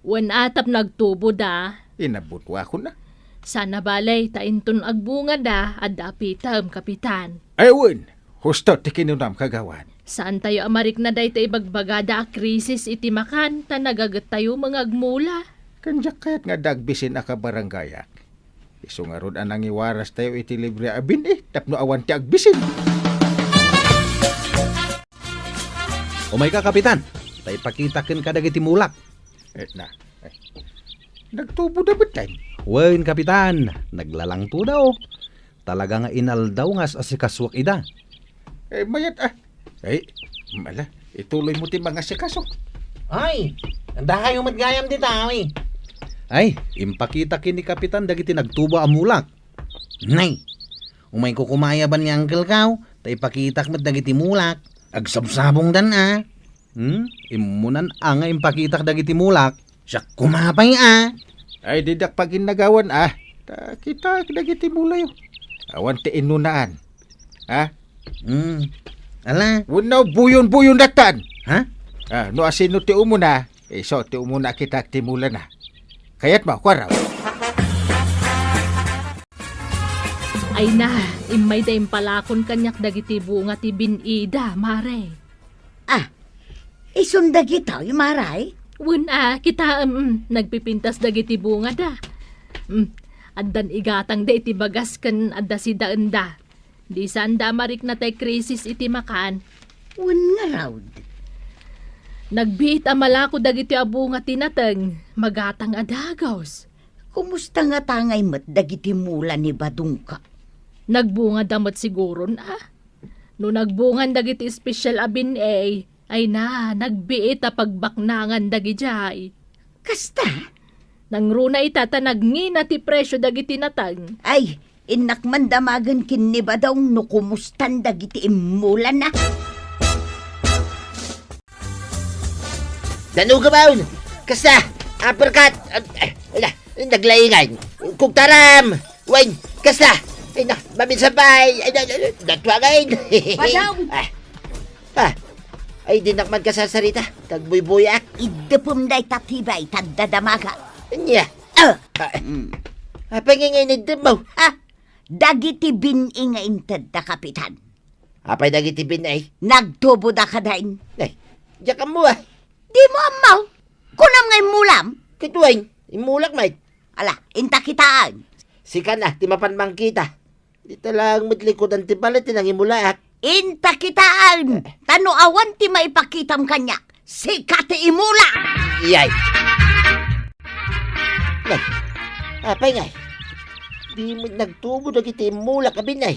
Wan atap nagtubo da. Inabutwa ko na. Sana balay tainton agbunga da at dapitam, Kapitan. Ewan. Husto ti kinunam kagawan. Saan tayo amarik na day tayo bagbagada a krisis iti makan ta nagagat tayo mga agmula. Kanjak kayat nga dagbisin aka baranggayak. Iso nga rod anang iwaras tayo iti libre abin tapno awan ti agbisin. Umay ka, Kapitan. Tay pakitakin ka dagiti mulak. Nagtubo na batay. Wen, Kapitan. Naglalang to daw. Talaga nga inaldaw nga sa sikaswak ida. Mayat mala, ituloy mo ti mga sikaso. Ay, anda kayo matgayam di tawi. Ay, impakita ni Kapitan dagiti nagtuba ang mulak. Nay, umay ko kumaya ba ni Uncle Kaw? Tay pakitak mat dagiti mulak. Agsabsabong dan Imunan nga impakitak dagiti mulak. Siya kumapay Ay, didak pag inagawan kita dagiti mulayo. Awan ti inunaan. Ala, Unaw buyon-buyon datan. ha? No asino ti umuna, so ti umuna kita ti mula na. Kayat mo, kwaraw. Ay na, imay da impalakon kanyak dagiti bunga ti binida, mare. Isunda kita, maray. Wen kita nagpipintas dagiti bunga da. Addan igatang da iti bagas ken adda si daan da. Di sanda marik na tay krisis iti makan. Wen nga raw. Nagbiit amalako dagiti abunga tinateng, magatang adagaws. Kumusta nga tangay mat dagiti mula ni Badungka? Nagbunga damot siguro na. No nagbungan dagiti special abin ay na, nagbiit a pagbaknangan dagijay. Kasta? Nangruna itata nagngina ti presyo dagiti natang. Ay, inakman damagan kin ni Badong no kumustan dagiti imulan na. Danuga baon! Kasta! Uppercut! Naglaingan! Kugtaram! Wain! Kasta! Ay na! Maminsabay! Ay na! Datwagain! Padaw! Ay dinakman ka sa sarita. Tagbuy-buyak. Idupom day tatibay tadadamaga. Nya! Panginginid mo! Dagiti bin'i nga inted da Kapitan. Apay dagiti binay. Nagtubo da kadain. Ay, diyak mo Di mo amaw. Kunam nga'y mulam. Kituwain, imulak mate. Ala, inta kitaan. Sika na, ti mapanmang kita. Di talang matlikodan ti balit tinang imulaak. Inta kitaan. Tano awan ti maipakitam kanya. Sikati imula. Iyay. Nay, apay ngay. Di mo nagtubo dagiti imulak ka binay.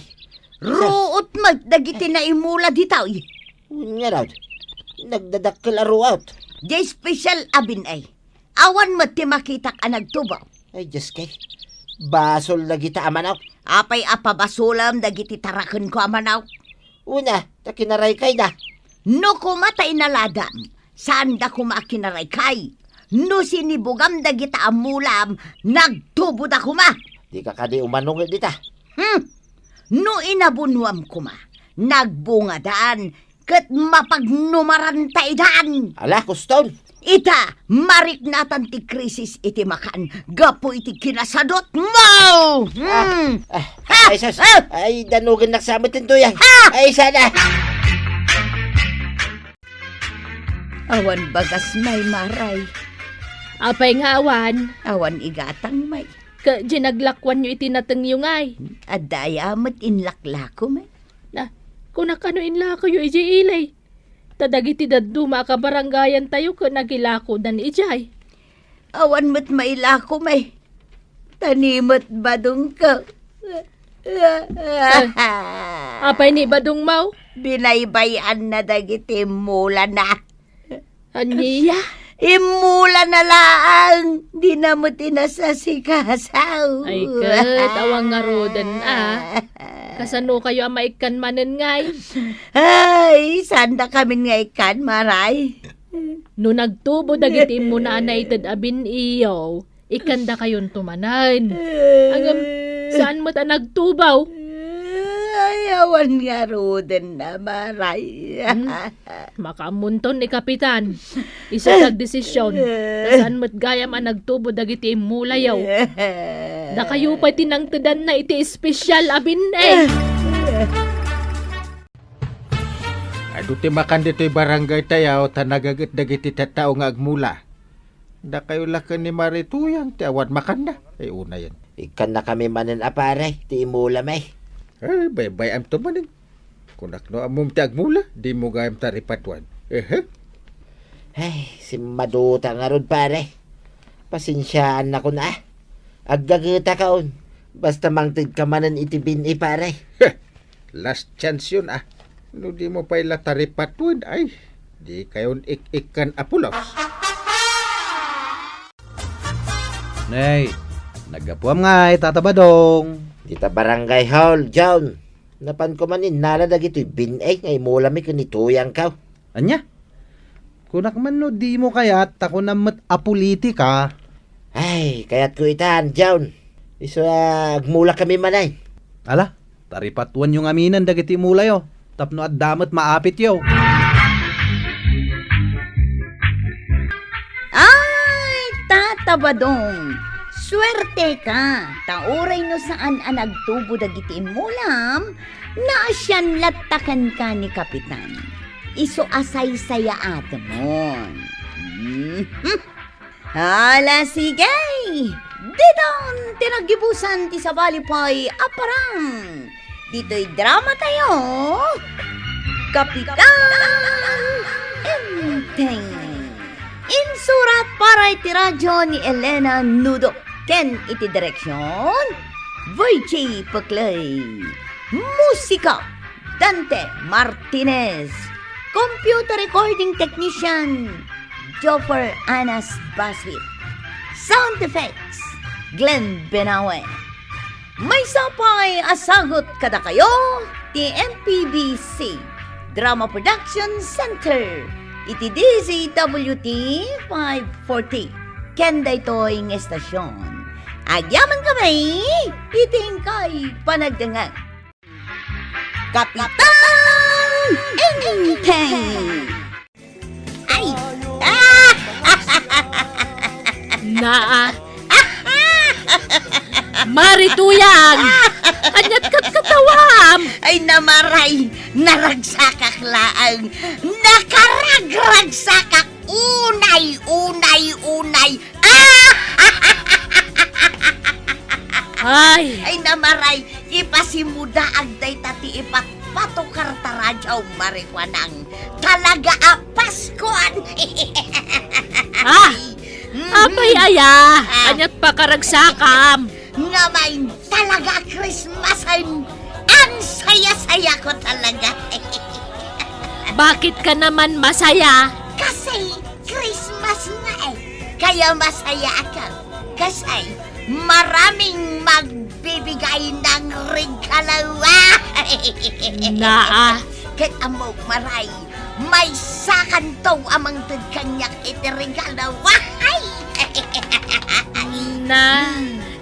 Ruot mag dagiti na imula ditaw. Nga raw, nagdadakkel aruat. Di special abin ay. Awan mo ti makitak ang nagtubo. Ay, Diyos kay. Basol na kita amanaw. Apay apabasulam dagiti taraken ko amanaw. Una, takinaray kay na. No kumatay na ladam, saan da kumakinaray kay? No sinibugam dagita amulam, nagtubo da kuma. Di ka kadi umanong dita. No inabunwam kuma, nagbungadaan, kat mapagnumarantay daan. Ala, kuston. Ita, marik natan ti krisis iti makan, gapo iti kinasadot mo! Ay, sas. Ay, danugan naksamit ito yan. Ay, sana. Awan bagas may maray. Apay nga awan, Awan igatang may. ka ginaglakwan nyo itinatang yung ay. Adaya mat inlaklako may. Na, kung nakano inla kayo iji ilay. Tadagiti daduma ka barangayan tayo ka nagilako dan ijay. Awan mat mailako may. Tanimat badong ka. Apay ni Badong Mau, Binaybayan na dagiti mula na. aniya. Imula na laang. Di na mo tinasasikasaw. Ay kat, awang nga rodan Kasano kayo ang maikan manen ngay? Ay, sanda kami nga ikan, maray. No nagtubo dagiti mo na anaitad abin iyo, ikanda kayon tumanan. Hanggang saan mo ta nagtubaw? Ay, awan nga roden na, maray. Makamunton ni Kapitan. Isa kag desisyon. Saan mo't gayam ang nagtubo dagiti imulayaw. Da kayo pa tinangtudan na iti espesyal abin Adu ti makan dito'y barangay tayaw, tanagagat dagiti tatao nga agmula. Da kayo lakan ni Marituyang, ti awan makan na. Ay una yan. Ikan na kami manan apare, ti imula may. Ay, bay am to manin. Kunak no amum ti agmula, di mo gayam taripatwan. Ay, si maduta nga rod pare. Pasensyaan na ko na. Aggagita kaon. Basta mangtid ka manan itibin pare. Last chance yun No di mo pa ila taripatwan, ay, di kayon ik-ikan apulos. Nay, nagapuam nga Tata Badong. Dita barangay hall, John. Napan ko manin, nala dagito'y binay ngay mula mi kanituyang kaw. Anya? Kunak man no di mo kayat, ako na mat apolitika. Ay, kaya't ko itaan, John. Iso agmula kami manay. Ala, taripatuan yung aminan dagiti mulay yo. Tapno at damat maapit yo. Ay, Tata Badong. Swerte ka. Tauray no saan ang nagtubo dagiti mulam na asyan latakan ka ni Kapitan. Iso asay saya atamon. Hala, sige. Didon, tinagibusan ti Sabalipay aparang. Dito'y drama tayo. Kapitan Enteng. Insurat para iti radyo ni Elena Nudo. Ken iti direksyon Virgie Paclay. Musika Dante Martinez. Computer recording technician Joffer Anas Baswit. Sound effects Glenn Benawe. May sapay asagot kada kayo ti MPBC Drama Production Center iti DZWT 540 ken daytoy ng estasyon. Agyaman kami itingkay panagdangan. Kapitan Enteng. Ay! Marituyang! Anyat kat katawam! Ay namaray, naragsakak laang, nakaragragsakak, unay. Ay! Ay namaray, ipasimuda agday tati ipatpatukar taradyaw marikwanang, talaga apaskon! Apay aya! Anyat pa karagsakam! Nga may talaga Christmasan, ang saya-saya ko talaga. Bakit ka naman masaya? Kasi Christmas nga kaya masaya ako. Kasi maraming magbibigay ng regalo. Ket amog maray, may sakanto amang kanyak iti regalo.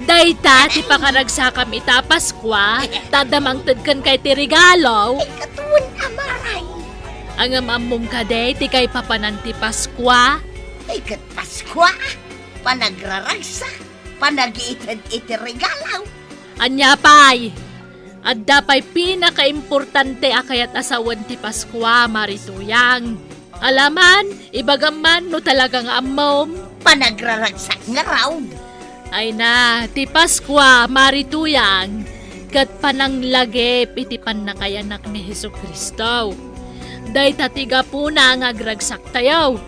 Dayta, ti pakaragsakam ita Paskwa, tadamang tudkan kay ti regalo. Katuon amaray. Ang amamom ka day, ti kay papanan ti Paskwa. Kat Paskwa, panagraragsa, panagiitad iti regalo. Anya pay, adda pay pinakaimportante akayat asawan ti Paskwa, Marituyang. Alaman, ibagaman no talagang amom. Panagraragsak nga raw. Ay na, ti Paskwa, marituyang, kat pananglagip iti panakayanak ni Hesu Kristo. Day tatiga po na nga agragsak tayo.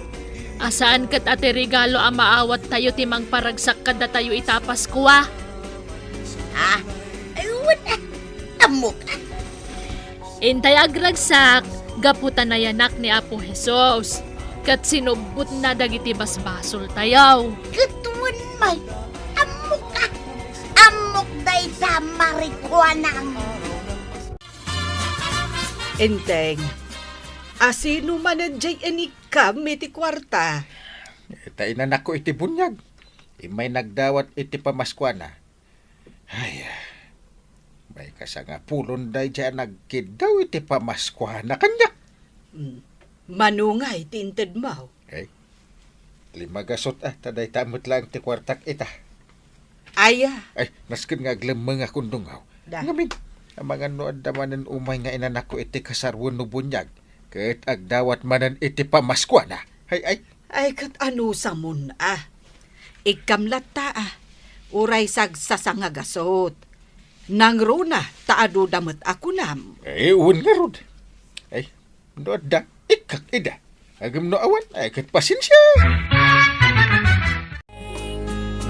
Asaan kat ati regalo ang maawat tayo timang paragsak kada tayo ita Paskwa. Ha? Ay, wala. Amok. Intay agragsak, gaputan na yanak ni Apo Jesus. Kat sinubot na dagiti basbasol tayo. Katuan may. Amok ka. Amok day ta marikwanang. Enteng, asino manan jay inikam iti kwarta? Tainan ako iti bunyag. Imay nagdawat iti pamaskwana. Ay, may kasanga pulon day dyan nagkidaw iti pamaskwana kanya. Manungay tinted mo. Ay, limagasot taday tamot lang ti kwartak ita. Aya, Ay, naskin nga aglam mga kundungaw. Da. Ngamin, ang mga nood damanan umay nga inanak ko iti kasarwon no bunyag. Kahit agdawat manan iti pamaskwana. Ay, ay kat ano sa mun Ikamlat ta uray sagsasangagasos. Nang runa, taado damat ako nam. uwan nga rod. Ay, nood da, ikak ida. Agam no awan, ay kat pasensya.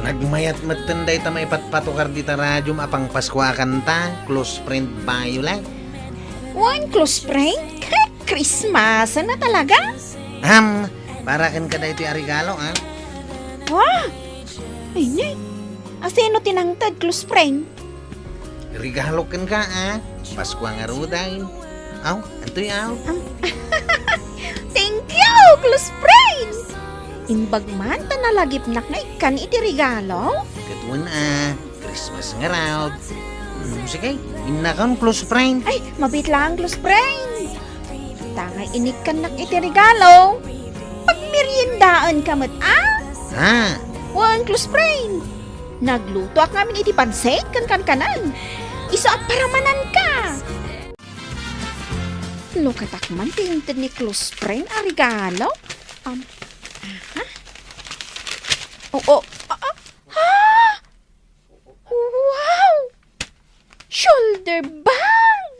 Nagmayat matenday ta may patpatukar di ta radyo apang Paskwa kanta, close friend Violet. One close friend? Christmas na talaga? Para kan ka iti arigalo, Wah! Ay, nay. Asino tinangtad close friend? Regalo kan ka, Paskwa nga ruday. Aw, antoy aw. Thank you, close friend! Imbag man ta nalagip nak na ikan iti regalo? Katuan Christmas nga raw. Sige, inakon close friend. Ay, mabit lang close friend. Tangay inikan nak iti regalo. Pagmeriendaan ka mat, One close friend. Nagluto ak namin iti pansit kan-kanan. Iso at paramanan ka. Lukatak man tinted ni close friend a regalo. Wow! Shoulder bag!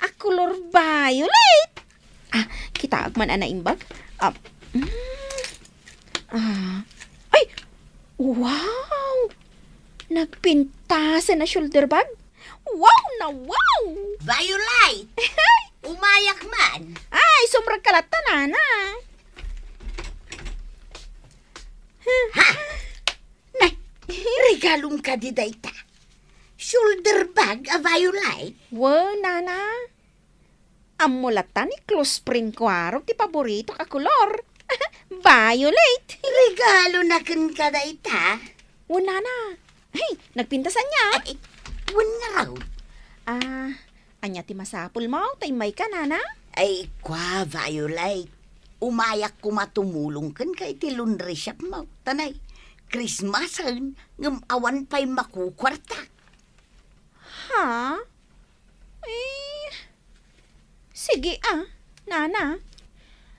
A color violet! Kita man ana imbag. Ay! Wow! Nagpintasan na shoulder bag? Wow na wow! Violet! Umayak man. Ay, sumrag kalata na. Regalong ka di dayta. Shoulder bag a Violet. Wow, nana. Amulatan ni close friend ko ti paborito ka kolor. Violet. Regalo na kan ka dayta. Wow, nana. Hey, nagpintasan niya. Ay, wan nga raw. Anya ti masapul mo, taymay ka, nana. Ay, kwa Violet. Umayak ko matumulong kan kay ti laundry shop mo. Tanay, Christmasan, ngam awan pa'y makukwarta. Ha? Sige nana.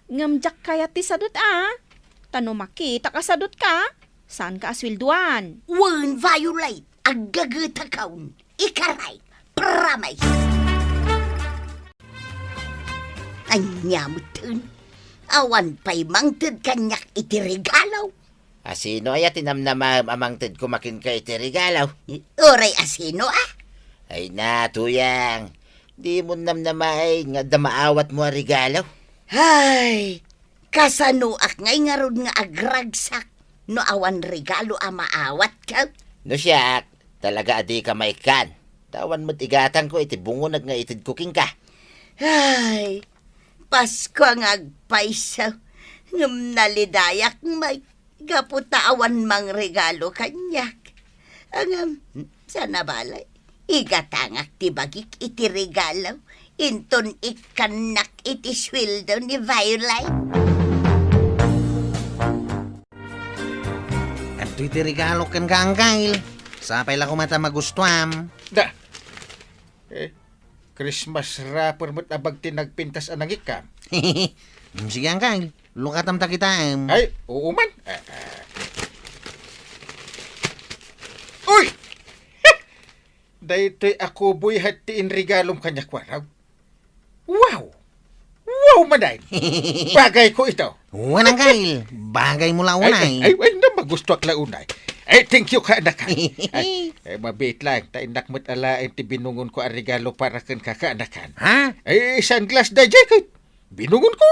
Ngamjak kaya ti sadot Tano makita ka sadot ka? Saan ka aswilduan? Wan Violet, aggagata kaun. Ikaray, promise. Ay, nyamutin. Awan pa'y mangtid kanyak iti regalaw. Asino ay tinamnama amangtid kumakin ka iti regalaw? Oray asino Ay na, tuyang. Di mo namnamay nga damaawat mo a regalaw. Ay, kasanuak ngay nga rod nga agragsak. No awan regalo maawat ka. No siyak, talaga adi ka maikan. Tawan mo't igatan ko iti bungonag nga itid cooking ka. Ay, Pasko ang agpaisaw. Ngam nalidayak may gaputaawan mang regalo kanyak. Ang sana balay. Igatangak ti bagik iti regalo. Inton ikanak iti sweldo ni Violet. At iti regalo kan ka angkail. Sapay la ko mata magustuam. Da. Christmas wrapper mo't abag tinagpintas anang ikam. Sige angkail. Lukatam ta kita Ay, oo man. Uy! Daytoy ako boy hatiin regalom kanya kwaraw. Wow! Wow, maday! Bagay ko ito. Wanang kail. Bagay mo launay. Ay, na magusto ak launay. Ay, thank you ka, anak. Ay, mabit lang. Tainak mo't alain ti binungon ko ang regalo para kan kakaanakan. Ha? Ay, sunglass da jacket. Binungon ko.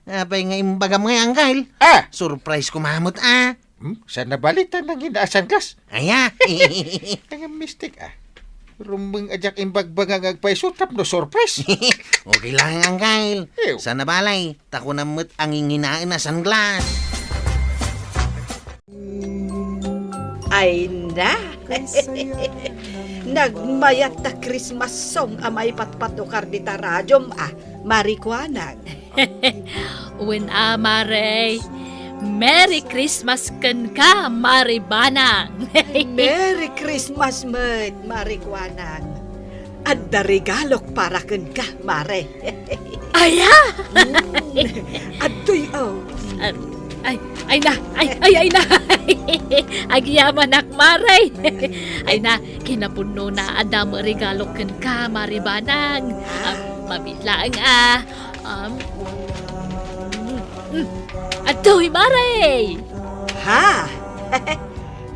Apay nga imbagam nga angkail. Ah! Surprise ko mamut Sana balitan ng hinaasan gas. Aya. Ang mistake Rumbeng ajak imbagbang ang agpaisutap no surprise. Okay lang angkail. Ew. Sana balay. Tako namut ang inginaan na sunglass. Ay na! Nagmayat ta Christmas song amay patpatukar di ta radyom marikwanag. When Mare, Merry Christmas kan ka, Maribanang. Merry Christmas, Med, marikwanag. At da regalok para kan ka, Mare. Aya! Adoy, Ay na! Ay na! Agyaman ak, Maray! Ay na, kinapuno na adam regalo kan ka, Maribanang. Mabitlaang Atoy, Maray! Ha?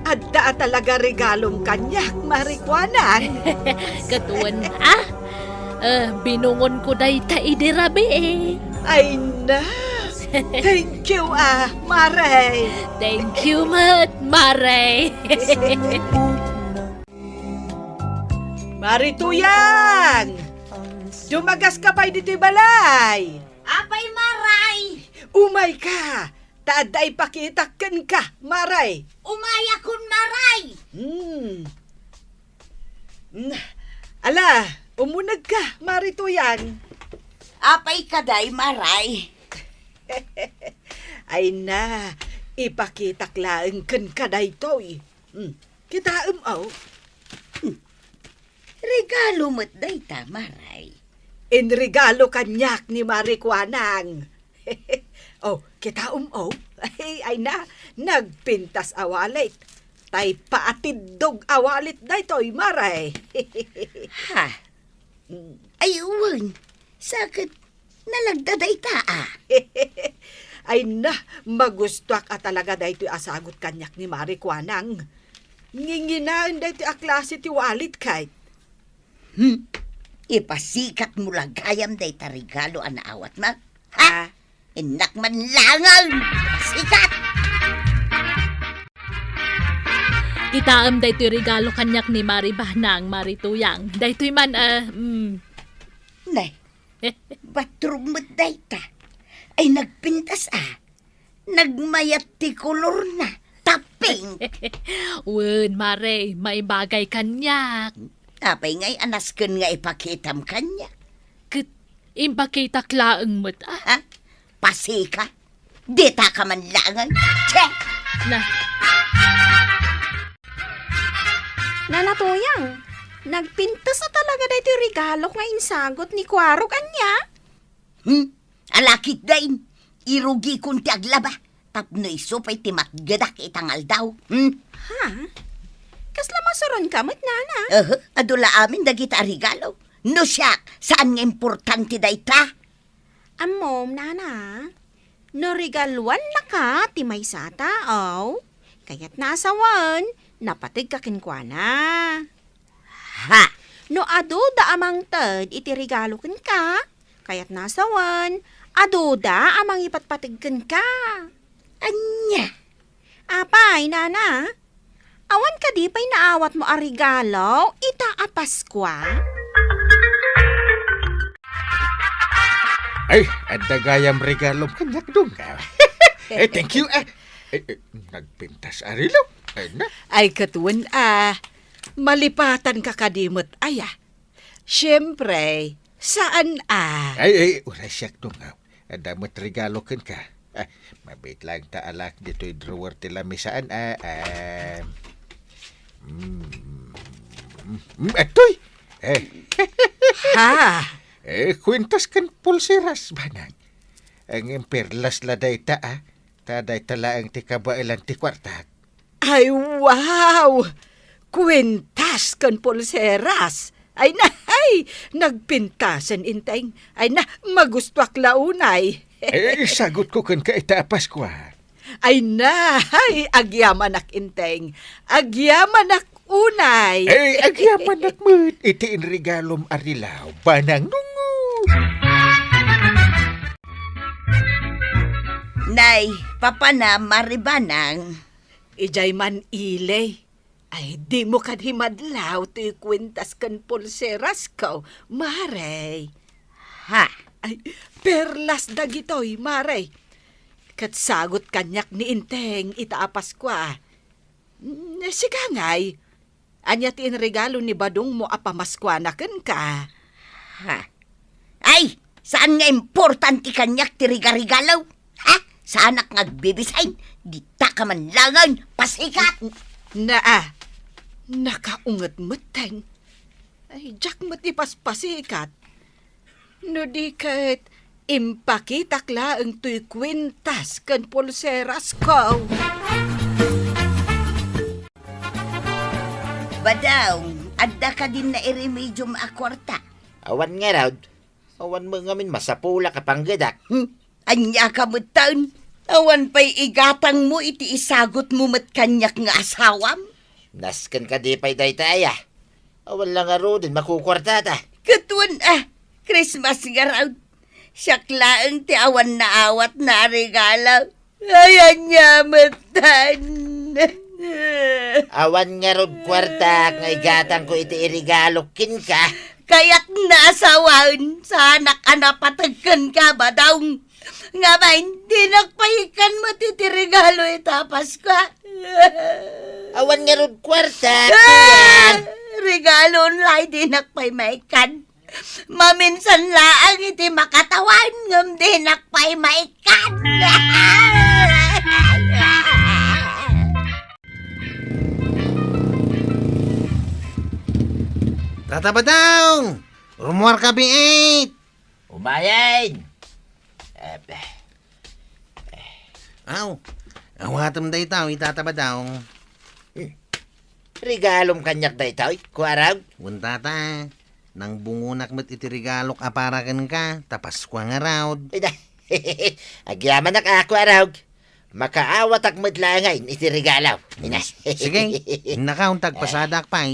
Adda talaga regalong kanyak, marikwanag. Katuan, binungon ko day ta idirabi Ay na! Thank you, Mare. Thank you, Maray. Marituyang! Dumagas ka pa'y dito balay. Apay maray! Umay ka! Taaday pakitakan ka, Maray. Umaya kun maray! Ala, umunag ka, Marituyang. Apay kaday maray! Ay na, ipakitaklaan kan ka daytoy. Kita Regalo mo't dayta maray. In regalo kanyak ni Marikwanang. Kita ay na, nagpintas awalit. Tay paatidog awalit daytoy, Maray. Ha? Ayun, sakit nalagdaday ta Ay na, magustuak talaga daytoy asagot kanyak ni Marikwanang. Nginginaan daytoy klase ti walit kahit. Ipasikat mo lagayam day ta regalo anaawat ma. Ha? Inak man langal! Sikat! Itaam daytoy regalo kanyak ni Maribanang, Marituyang. Daytoy man, Nay, batrog mo't day ta. Ay nagpintas Nagmayat ti kolor na. Taping! Wen, Mare, may bagay kanyak. Apay ngay anasken nga ipakitam kanya. Impakita klaang mo't, Ha? Pasika? Dita ka man langal? Che! Nanatuyang, nagpintas na talaga dito regalo nga insagot ni Kwarog anya. Alakit dain, irugi kun ti aglaba. Tapno isupay ti matgadak itangal daw. Ha? Kasla masaron ka, nana. Adula amin dagita regalo. No siya, saan nga importante day ta? Amom, nana. No regaluan na ka, ti may sa tao. Kaya't nasawan, napatig ka kinkwana. Ha? No aduda amang tad, iti regalo kin ka. Kaya't nasawan, aduda amang ipatpatigkan ka. Anya? Apay, nana. Awan ka di pa'y naawat mo a regalo, itaapas kwa. Ay, adagayam regalom kanyak dong ka. Thank you. Nagpintas arilo. Ay na. Ay katuan malipatan ka kadimot Siyempre, saan Ay, uray siyak dong Adamot regalo kan ka. Mabait lang taalak dito'y drawer tila misaan. Atoy! Ha? Kwintas kan pulseras, banang. Ang perlas la dayta Taday tala ang ti kabailan ti kwarta. Ay, wow! Kwintas kan pulseras. Ay na, ay, nagpintasan inteng. Ay na, magustuak launay. Sagot ko kan ka itapas ko. Ay na, ay, agyaman ak inteng. Agyaman ak unay. Agyaman ak mo't iti in regalom arilaw. Banang nungu. Nay, papa na maribanang. Ijay man ilay. Ay, di mo kadhimadlaw ti kwintas kan pulseras ko, Maray. Ha? Ay, perlas dagitoy, Maray. Kat sagot kanyak ni Inteng itaapas kwa. Siga ngay. Anya ti regalo ni Badong mo apamaskwana ka. Ha? Ay, saan nga importante kanyak ti regalo? Ha? Saan ak nagbibisain? Di ta ka man langan, pasikat! Nakaungat mateng. Ay, jak matipaspasikat. No di kat impakitak laang tuy kwintas kan pulseras ko. Badawng, adda ka din na iremedium akwarta. Awan nga raw. Awan mo ngamin masapula ka panggadak. Anya ka mo taon. Awan pa'y igatang mo iti isagot mo mat kanyak nga asawam. Naskan ka di pa'y daytaya. Awan lang nga ro din makukwarta ta. Katuan Christmas nga raw. Siyaklaang ti awan na awat na regalo. Ayan niya matan. Awan nga ro kwarta nga igatang ko iti irigalokin ka. Kaya't naasawan, sana ka napatagkan ka ba daw? Nga ba, hindi nagpahikan mo titiregalo itapas ka. Awan nga ro kwarta. Kuyan. Regalo nlay di nagpahikan. Maminsan laang iti makatawan ngam di nagpahikan. Tatabadaw! Rumuar ka biit! Umayan! Aw, awatam day tao, itatabadaw. Regalom kanyak day tao, kuaraw. Wuntata, nang bungunak mo't iti regalok aparakan ka, tapas kwa nga raw. Agyaman na ka, kuaraw. Makaawat ak madlangayin iti regalaw. Sige, nakauntak pasadak pa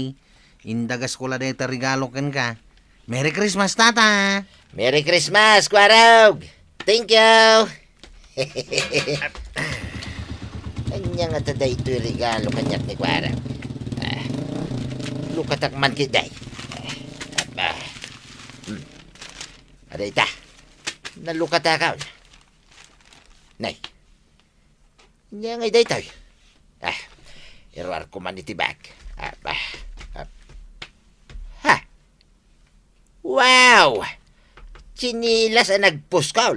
Indagas ko la dito regalo ka. Merry Christmas, tata! Merry Christmas, Kwarog! Thank you! Anya nga taday ito'y regalo kanyak ni Kwarog. Lukatak man kiday. Aday ta. Nalukata ka. Nay. Anya nga iday tayo. Iruar ko man itibag. Wow! Chinilas ang nagpuskaw.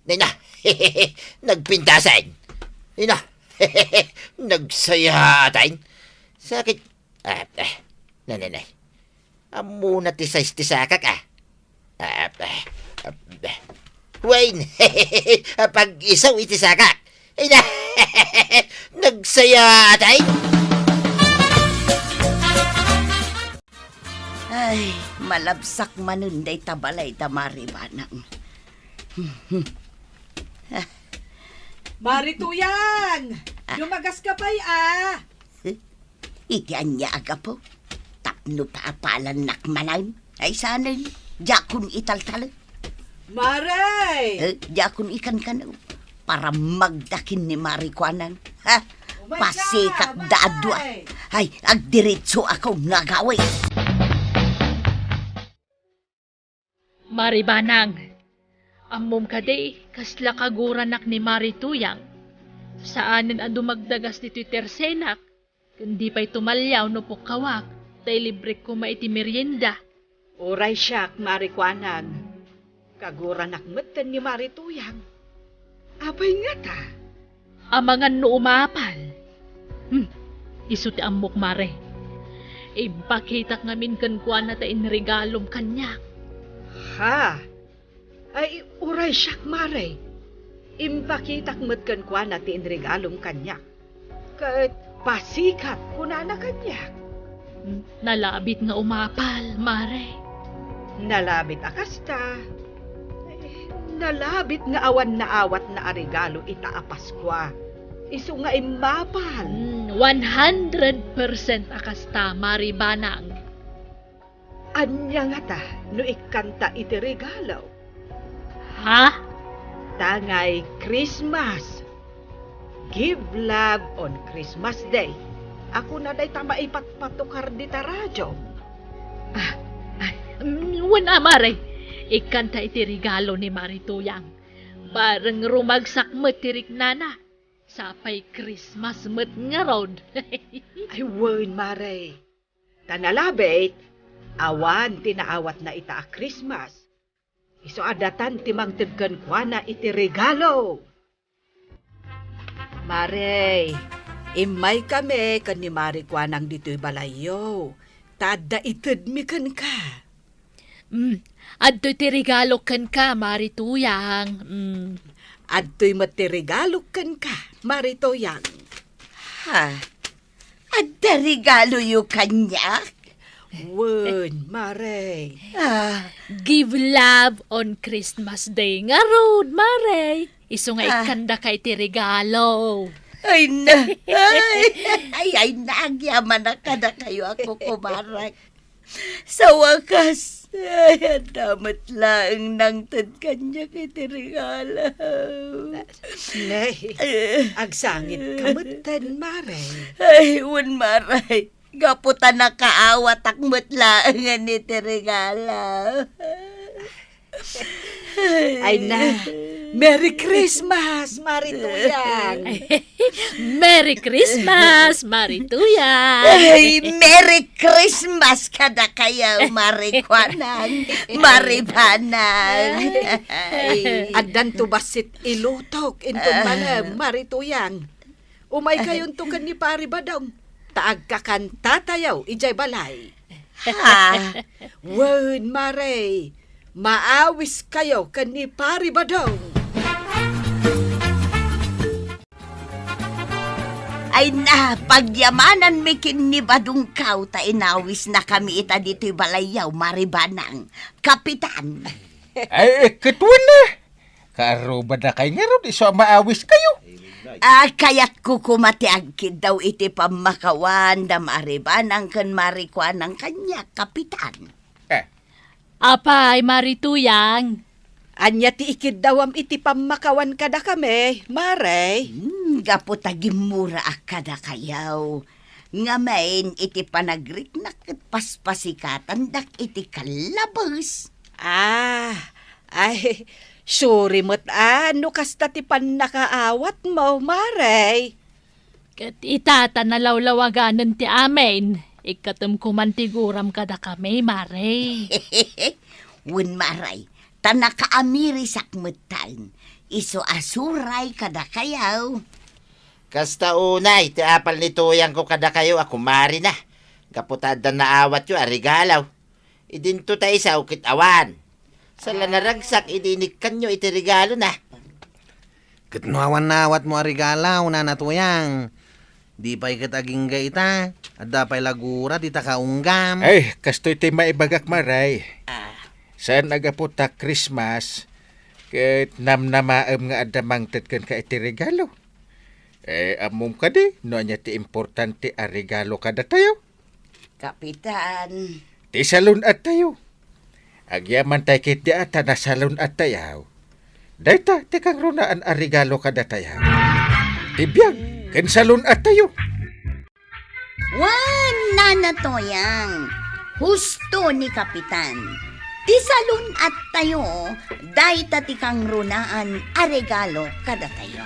Nina, nagpintasan. Nina, nagsayatan. Sakit. Nanay. Amo na tisay-tisakak Wayne, pag isaw itisakak. Nagsayatan. Ay, malabsak manunday tabalay tamaribanang. Marituyang! Lumagas ka pa'y Iti anya aga po. Tapno paapalan nakmanan. Ay sanay, jakun italtala. Maray! Jakun ikan kanaw. Para magdakin ni Marikwanan. Ha? Pasikat daadwa. Ay, agdiretso ako nagaway. Maribanang, amom kade, kasla kaguranak ni Marituyang. Saanin ang dumagdagas ni Tersenak, kundi pa'y tumalyaw no pukawak, tay libre ko maiti merienda. Oray siyak, Marikwanan. Kaguranak matan ni Marituyang. Abay nga ta. Amangan no umapal. Isuti amok mare. Ibakitak ngamin kan kuan na ta inregalom kanyak. Ha? Ay, uray siyak, Maray. Impakitak matkan kwa na ti inregalong kanyak. Kat pasikat kuna na kanyak. Nalabit nga umapal, Mare. Nalabit akasta. Nalabit nga awan na awat na arigalo itaapas kwa. Isu nga imapal. 100% akasta, Mari Banang. Anya nga ta, no ikanta iti regalo. Ha? Tangay Christmas. Give love on Christmas Day. Ako na day tama ipatpatukar di ta radyo. Wala, Mare. Ikanta iti regalo ni Marituyang. Bareng rumagsak matirik nana. Sapay Christmas met nga rod. Ay, wen, Mare. Tanalabit, awan tinaawat na ita a Christmas. Iso adatan timang tidkan kwa na iti regalo. Mare, imay kami kan ni Mari kwa nang dito'y balayo. Tada itid mi kan ka. Adto iti regalo kan ka, Marituyang. Adto'y matiregalo kan ka, Maritoyang. Ha? At regalo yu kanyak? Wen, Mare. Give love on Christmas Day nga rod, Mare. Iso nga ikanda kay iti regalo. Ay, nagyaman na kada kayo ako kumarak. Sa wakas, ay, damat lang nang kanya kiti regalo. Nay, agsangit kamutan, Mare. Ay, un maray. Gaputan na kaawat akmat lang nga niti regalo. Ay na, Merry Christmas, Marituyang. Merry Christmas, Marituyang. Ay, Merry Christmas kada kayo, Marikwanang, Maribanang. Agdan to basit ilutok inton malam, Marituyang. Umay kayon to kan ni Pari Badong. Taag kakan tatayaw, ijay balay. Ha? Wen, Mare, maawis kayo kan ni Pari Badong. Ay na, pagyamanan mi ni Badong Kaw, ta inawis na kami ita dito'y balayaw, Maribanang. Kapitan. Ay, katwan na. Karuba na kayo nga ron, iso maawis kayo. Kaya't kukumatiagkid daw iti pamakawan da Maribanang kan Marikwan ng kanya, Kapitan. Apay, Marituyang. Anya ti ikid dawam iti pamakawan kada kami, Mare. Gapo tagimura akada kayaw. Nga main iti panagrik na paspasikatan dak iti kalabas. Ay, suri mo't ano kasta ti nakaawat mo, Mare. Kat itata nalawlawaganan ti amen. Ikatum kumantiguram kada kami, Mare. Wun maray, tanakaamiri sakmutan. Iso asuray kada kayaw. Kasta unay, ti apal ni Tuyang ko kada kayo, ako mari na. Kaputada na awat yu, arigalaw. Idinto tayo sa ukit awan. Sa lanaragsak, idinikan nyo iti regalo na. Katnuawan na awat mo arigalaw na Tuyang. Di pa'y kataging ita. At dapay lagura, di ta kaunggam. Ay, kastoy tayo maibagak, Maray. Saan agaputa Christmas, kahit namnamaam nga adamang tatkan ka iti regalo. Amom ka di, no anya ti importante a regalo kada tayo. Kapitan. Ti salon at tayo. Agyaman tayo kiti ata na salon at tayo. Dayta, ti kang runaan a regalo kada tayo. Tibiyag, kan salon at tayo. Wan na Toyang. Husto ni Kapitan. Ti salun at tayo, dahi ti kang runaan a regalo kada tayo.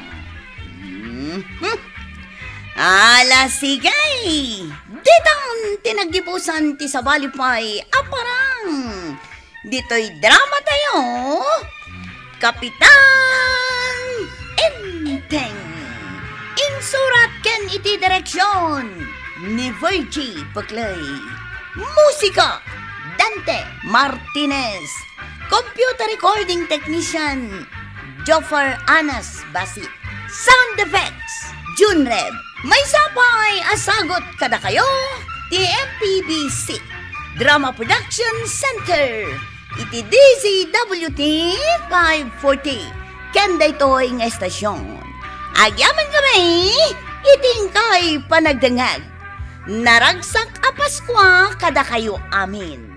Ala sigay! Ditang tinagipusan ti sabalipay aparang. Dito'y drama tayo. Kapitan Enteng. Insurat ken iti direksyon ni Virgie Paclay. Musika Dante Martinez. Computer recording technician, Joffer Anas Basi. Sound effects, Junred. May sapay, asagot kada kayo, TMPBC. Drama Production Center. Iti DZWT 540. Kenda ito'y nga estasyon. Agyaman kami, iting kay panagdangag. Naragsak a Paskwa kada kayo amin.